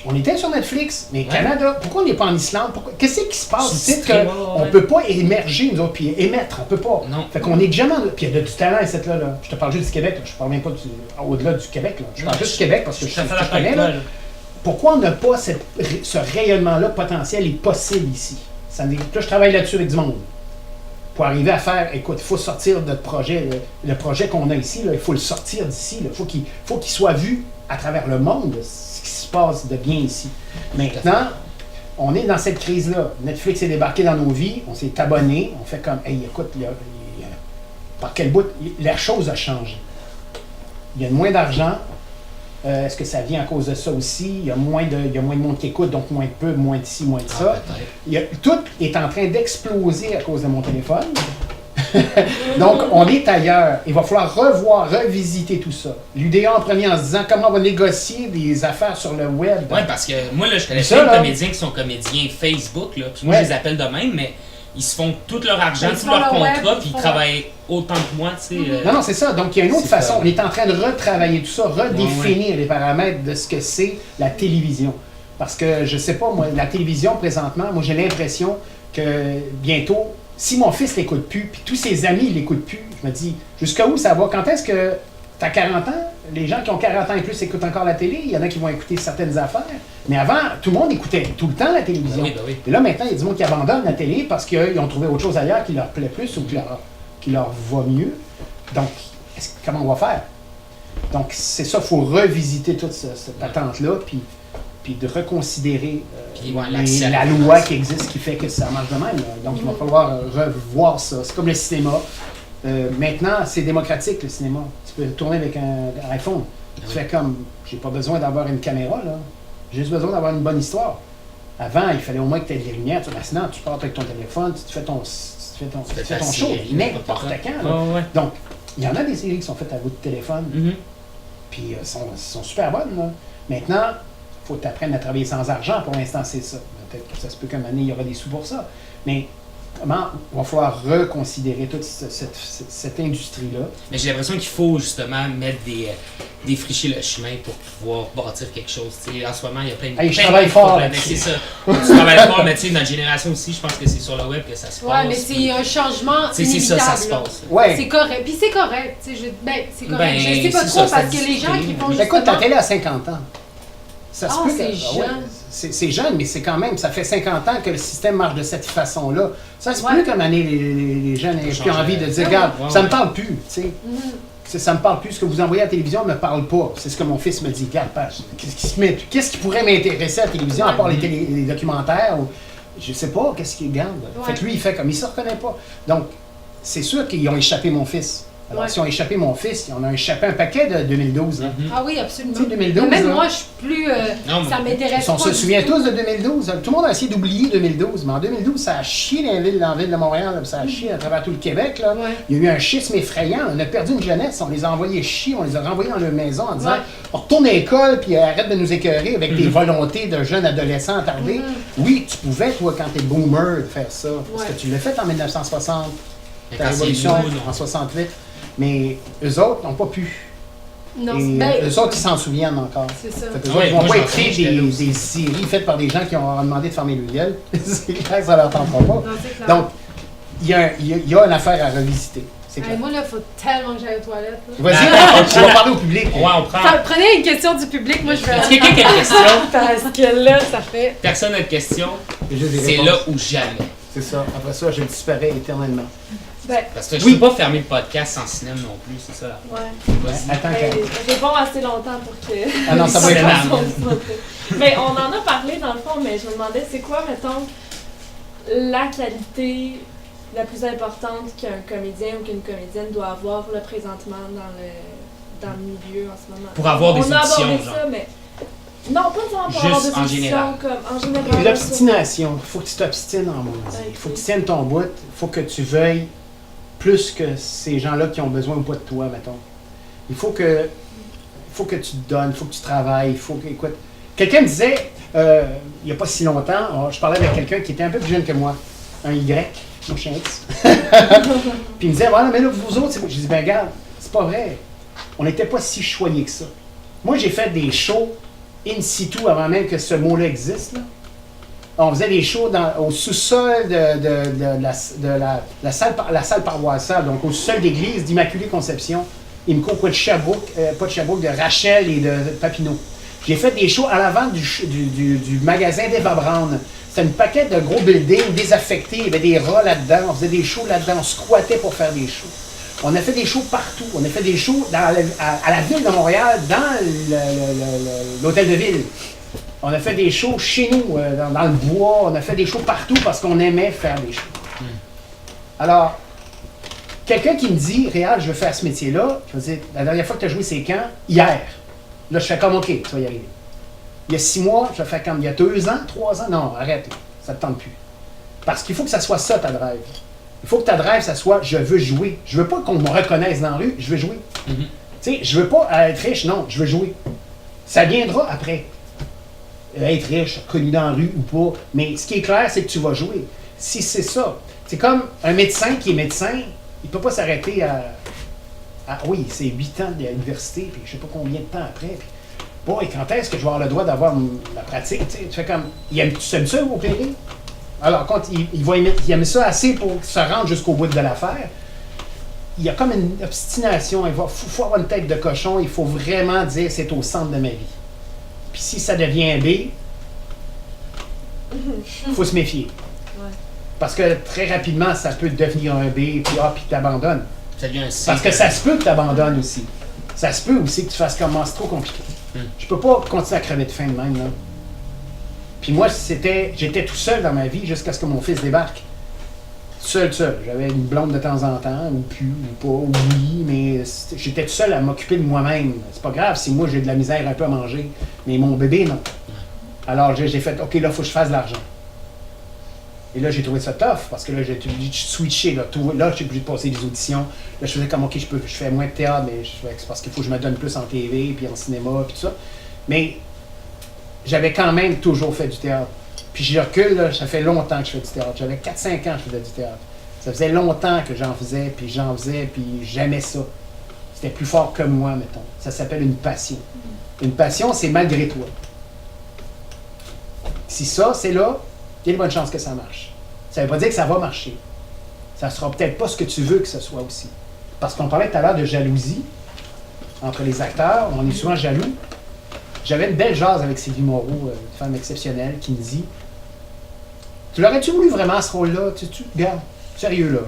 On était sur Netflix, mais Canada, pourquoi on n'est pas en Islande? Qu'est-ce qui se passe? C'est qu'on ne peut pas émerger, nous autres, puis émettre, on peut pas. Non. Fait qu'on est jamais... Puis il y a du talent ici, là. Je te parle juste du Québec, là. Je parle même pas au-delà du Québec, là. Je parle juste du Québec, parce que je connais, là. Pourquoi on n'a pas ce rayonnement-là potentiel et possible ici? Là, je travaille là-dessus avec du monde. Pour arriver à faire, écoute, il faut sortir de notre projet. Le projet qu'on a ici, là, il faut le sortir d'ici. Il faut qu'il soit vu à travers le monde, ce qui se passe de bien ici. Maintenant, on est dans cette crise-là. Netflix est débarqué dans nos vies, on s'est abonné, on fait comme, hey, écoute, par quel bout, la chose a changé. Il y a moins d'argent. Est-ce que ça vient à cause de ça aussi? Il y a moins de monde qui écoute, donc moins de pubs, moins d'ici, moins de ça. Tout est en train d'exploser à cause de mon téléphone. Donc, on est ailleurs. Il va falloir revisiter tout ça. L'UDA en premier en se disant comment on va négocier des affaires sur le web. Oui, parce que moi, là, je connais plein de comédiens qui sont comédiens Facebook, là, puis moi, je les appelle de même, mais ils se font tout leur argent, Ils tout font leur leur web, contrat, ils puis ils font- travaillent autant que moi, tu sais. Non, non, c'est ça. Donc, il y a une autre C'est façon. ça. On est en train de retravailler tout ça, redéfinir Ouais. les paramètres de ce que c'est la télévision. Parce que, je sais pas, moi, la télévision, présentement, moi, j'ai l'impression que bientôt, si mon fils l'écoute plus, puis tous ses amis l'écoutent plus, je me dis, jusqu'à où ça va? Quand est-ce que tu as 40 ans? Les gens qui ont 40 ans et plus écoutent encore la télé. Il y en a qui vont écouter certaines affaires. Mais avant, tout le monde écoutait tout le temps la télévision. Ben oui. Et là, maintenant, il y a du monde qui abandonne la télé parce qu'ils ont trouvé autre chose ailleurs qui leur plaît plus ou qui leur va mieux. Donc, comment on va faire? Donc, c'est ça, il faut revisiter toute cette attente-là, puis de reconsidérer Puis, ouais, l'accès la à loi l'information. qui existe qui fait que ça marche de même. Là. Donc, il va falloir revoir ça. C'est comme le cinéma. Maintenant, c'est démocratique, le cinéma. Tu peux tourner avec un iPhone. Tu fais comme, j'ai pas besoin d'avoir une caméra, là. J'ai juste besoin d'avoir une bonne histoire. Avant, il fallait au moins que tu aies des lumières. Maintenant, tu pars avec ton téléphone, tu te fais ton ta show, série, n'importe quand. Là. Ouais. Donc, il y en a des séries qui sont faites à bout de téléphone, Mhm. puis sont super bonnes. Là. Maintenant, il faut que tu apprennes à travailler sans argent. Pour l'instant, c'est ça. Peut-être que ça se peut qu'une année, il y aura des sous pour ça. Mais comment il va falloir reconsidérer toute cette industrie-là. Mais j'ai l'impression qu'il faut justement mettre défricher le chemin pour pouvoir bâtir quelque chose. Tu sais, en ce moment, il y a plein de Hey, je plein de travaille fort problèmes. là-dessus. C'est ça. Tu travailles fort, mais tu sais, notre génération aussi, je pense que c'est sur le web que ça se passe. Ouais, mais c'est un changement Tu sais, c'est ça, ça se inévitable. passe. Ouais. C'est correct. Puis c'est correct. Tu sais, c'est correct. Ben, Je sais pas c'est trop ça, ça parce que les gens qui font Écoute, ta justement... télé à 50 ans. Ça se Ah, peut c'est que- jeune. c'est jeune, mais c'est quand même, ça fait 50 ans que le système marche de cette façon-là. Ça se Ouais. peut qu'une année, les jeunes n'aient plus changer. envie de dire, Ouais. regarde, Ouais, ça ouais. me parle plus, tu sais. Ça me parle plus. Ce que vous envoyez à la télévision ne me parle pas. C'est ce que mon fils me dit. Regarde, page, qu'est-ce qui pourrait m'intéresser à la télévision, à part les documentaires ou, je sais pas, qu'est-ce qu'il garde. Ouais. Fait que lui, il fait comme, il se reconnaît pas. Donc, c'est sûr qu'ils ont échappé mon fils. Alors, Ouais. si on a échappé mon fils, on a échappé un paquet de 2012. là. Ah oui, absolument. Tu sais, 2012, Mais même là. moi, je suis plus... Non, mais- ça m'intéresse pas. On se du souvient tout. tous de 2012. Tout le monde a essayé d'oublier 2012, mais en 2012, ça a chié dans la ville de Montréal, là, puis ça a chié à travers tout le Québec. Là. Ouais. Il y a eu un schisme effrayant. On a perdu une jeunesse. On les a envoyés chier, on les a renvoyés dans leur maison en disant Ouais. on retourne à l'école, puis arrête de nous écœurer avec des volontés de jeunes adolescents attardés. Oui, tu pouvais, toi, quand t'es boomer, faire ça. Parce Ouais. que tu l'as fait en 1960, Mais ta quand c'est révolution nous, non. en 68. Mais eux autres n'ont pas pu. Non, Et ben, eux autres, ils s'en souviennent encore. c'est ça. Fait que eux Ouais, autres, ils vont moi, pas j'en écrire fais, j'étais là aussi. des séries faites par des gens qui ont demandé de fermer le gueule. C'est clair que ça leur tentera pas. Non, c'est clair. Donc, il y a une affaire à revisiter. C'est Hey, clair. moi, là, il faut tellement que j'aille aux toilettes. là. Vas-y, tu vas parler au public. Ouais, on prend. Prenez une question du public, moi je vais... Est-ce que quelqu'un qui a une question? Parce que là, ça fait... Personne n'a de question. J'ai juste des C'est réponses. là ou jamais. C'est ça. Après ça, je disparais éternellement. Ben, Parce que je Oui. peux pas fermer le podcast sans cinéma non plus, c'est ça. là. Ouais. Vas-y. Attends, Ben, qu'elle- réponds assez longtemps pour que. Ah non, ça va être C'est long. Mais on en a parlé dans le fond, mais je me demandais, c'est quoi, mettons, la qualité la plus importante qu'un comédien ou qu'une comédienne doit avoir là, présentement dans le milieu en ce moment? Pour avoir des on a abordé auditions, genre. ça, mais. Non, pas seulement pour Juste avoir des en auditions, général. comme en général. L'obstination. Il faut que tu t'obstines en maudit. Il faut que tu tiennes ton bout. Il faut que tu veuilles plus que ces gens-là qui ont besoin ou pas de toi, mettons. Il faut que tu te donnes, il faut que tu travailles, il faut que... Écoute, quelqu'un me disait, il n'y a pas si longtemps, je parlais avec quelqu'un qui était un peu plus jeune que moi, un Y, mon chien X. Puis il me disait, voilà, mais là, vous autres, c'est moi. Je dis, ben regarde, c'est pas vrai. On n'était pas si choyés que ça. Moi, j'ai fait des shows in situ avant même que ce mot-là existe, là. On faisait des shows au sous-sol de la salle paroissiale, donc au sous-sol d'église d'Immaculée Conception, IMCO, pas de Sherbrooke, de Rachel et de Papineau. J'ai fait des shows à l'avant du magasin d'Eva Brown. C'était une paquette de gros buildings désaffectés, il y avait des rats là-dedans, on faisait des shows là-dedans, on squattait pour faire des shows. On a fait des shows partout. On a fait des shows à la ville de Montréal, dans l'hôtel de ville. On a fait des shows chez nous, dans le bois. On a fait des shows partout parce qu'on aimait faire des shows. Alors, quelqu'un qui me dit, Réal, je veux faire ce métier-là, je veux dire, la dernière fois que tu as joué, c'est quand? Hier. Là, je fais comme, OK, tu vas y arriver. Il y a 6 mois, je fais comme, il y a 2 ans, 3 ans, non, arrête, ça ne te tente plus. Parce qu'il faut que ça soit ça, ta drive. Il faut que ta drive, ça soit, je veux jouer. Je veux pas qu'on me reconnaisse dans la rue, je veux jouer. Tu sais, je veux pas être riche, non, je veux jouer. Ça viendra après. Être riche, connu dans la rue ou pas. Mais ce qui est clair, c'est que tu vas jouer. Si c'est ça. C'est comme un médecin qui est médecin, il peut pas s'arrêter oui, c'est 8 ans de l'université, puis je sais pas combien de temps après. Puis, bon, et quand est-ce que je vais avoir le droit d'avoir la pratique? Tu fais comme, tu aimes ça opérer? Alors, quand il aime ça assez pour se rendre jusqu'au bout de l'affaire, il y a comme une obstination. Il faut avoir une tête de cochon, il faut vraiment dire c'est au centre de ma vie. Puis si ça devient un B, il faut se méfier. Ouais. Parce que très rapidement, ça peut devenir un B, puis t'abandonnes. Ça devient un C. Parce que ça se peut que t'abandonnes aussi. Ça se peut aussi que tu fasses comme moi, c'est trop compliqué. Je peux pas continuer à crever de faim de même, là. Puis moi, j'étais tout seul dans ma vie jusqu'à ce que mon fils débarque. Seul. J'avais une blonde de temps en temps, ou plus, ou pas, ou oui, mais j'étais tout seul à m'occuper de moi-même. C'est pas grave si moi j'ai de la misère un peu à manger, mais mon bébé, non. Alors j'ai fait, OK, là, il faut que je fasse de l'argent. Et là, j'ai trouvé ça tough, parce que là, j'ai obligé de switcher. Là, j'ai obligé de passer des auditions. Là, je faisais comme, OK, je fais moins de théâtre, mais c'est parce qu'il faut que je me donne plus en TV, puis en cinéma, puis tout ça. Mais j'avais quand même toujours fait du théâtre. Puis je recule, là, ça fait longtemps que je fais du théâtre. J'avais 4-5 ans que je faisais du théâtre. Ça faisait longtemps que j'en faisais, puis j'aimais ça. C'était plus fort que moi, mettons. Ça s'appelle une passion. Une passion, c'est malgré toi. Si ça, c'est là, il y a de bonnes chances que ça marche. Ça ne veut pas dire que ça va marcher. Ça ne sera peut-être pas ce que tu veux que ce soit aussi. Parce qu'on parlait tout à l'heure de jalousie entre les acteurs. On est souvent jaloux. J'avais une belle jase avec Sylvie Moreau, une femme exceptionnelle, qui me dit « Tu l'aurais-tu voulu vraiment ce rôle-là? Regarde, sérieux là.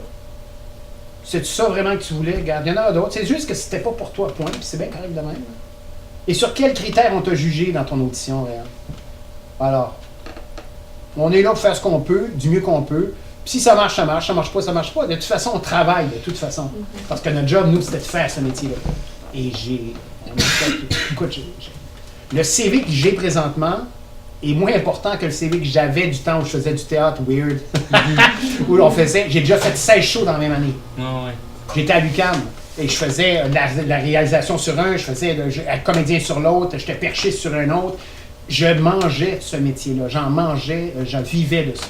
C'est-tu ça vraiment que tu voulais? Regarde, il y en a d'autres. C'est juste que c'était pas pour toi, point. Puis c'est bien correct de même. Et sur quels critères on t'a jugé dans ton audition, Réal? Alors, on est là pour faire ce qu'on peut, du mieux qu'on peut. Puis si ça marche, ça marche. Ça marche pas, ça marche pas. De toute façon, on travaille, de toute façon. Parce que notre job, nous, c'était de faire ce métier-là. Et écoute, le CV que j'ai présentement est moins important que le CV que j'avais du temps où je faisais du théâtre weird. Où j'ai déjà fait 16 shows dans la même année. Ouais. J'étais à l'UQAM et je faisais la réalisation sur un, je faisais un comédien sur l'autre, j'étais perché sur un autre. Je mangeais de ce métier-là. J'en vivais de ça.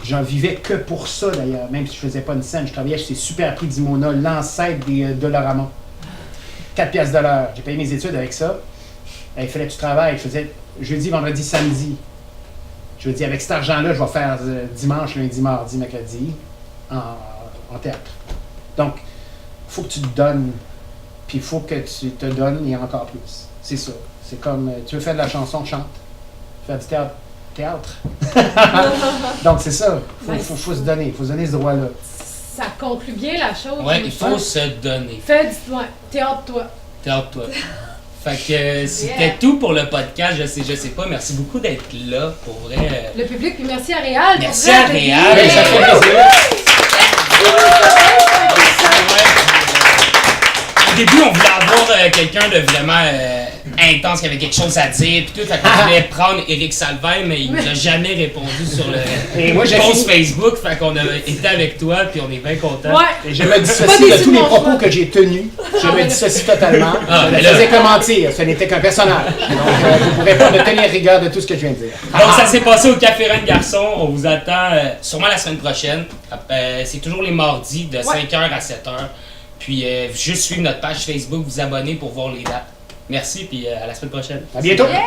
J'en vivais que pour ça, d'ailleurs, même si je faisais pas une scène. Je travaillais chez Super Prix d'Imona, l'ancêtre des Dollarama. 4 piastres de l'heure. J'ai payé mes études avec ça. Il fallait que tu travailles. Je faisais jeudi, vendredi, samedi. Je me dis, avec cet argent-là, je vais faire dimanche, lundi, mardi, mercredi en théâtre. Donc, il faut que tu te donnes, puis il faut que tu te donnes et encore plus. C'est ça. C'est comme, tu veux faire de la chanson, chante. Faire du théâtre. Donc, c'est ça. Il faut se donner. Il faut se donner ce droit-là. Ça conclut bien la chose. Ouais, il faut se donner. Fais du théâtre-toi. Théâtre-toi. Fait que c'était tout pour le podcast. Je sais pas. Merci beaucoup d'être là, pour vrai. Le public, puis merci à Réal. Merci à Réal. Oui, ça fait plaisir. Au début, on voulait avoir quelqu'un de vraiment intense, qui avait quelque chose à dire, puis tout. Fait qu'on voulait prendre Éric Salvaire, mais il nous a jamais répondu sur le post Facebook. Fait qu'on a été avec toi, puis on est bien contents. Ouais. Et je me dissocie de tous les propos que j'ai tenus. Je me dissocie totalement. Je ne faisais que mentir. Ce n'était qu'un personnage. Donc, vous ne pourrez pas me tenir rigueur de tout ce que je viens de dire. Donc, ça s'est passé au Café Reine Garçon. On vous attend sûrement la semaine prochaine. C'est toujours les mardis de 5h à 7h. Puis, juste suivre notre page Facebook, vous abonner pour voir les dates. Merci, puis à la semaine prochaine. À bientôt. Yeah.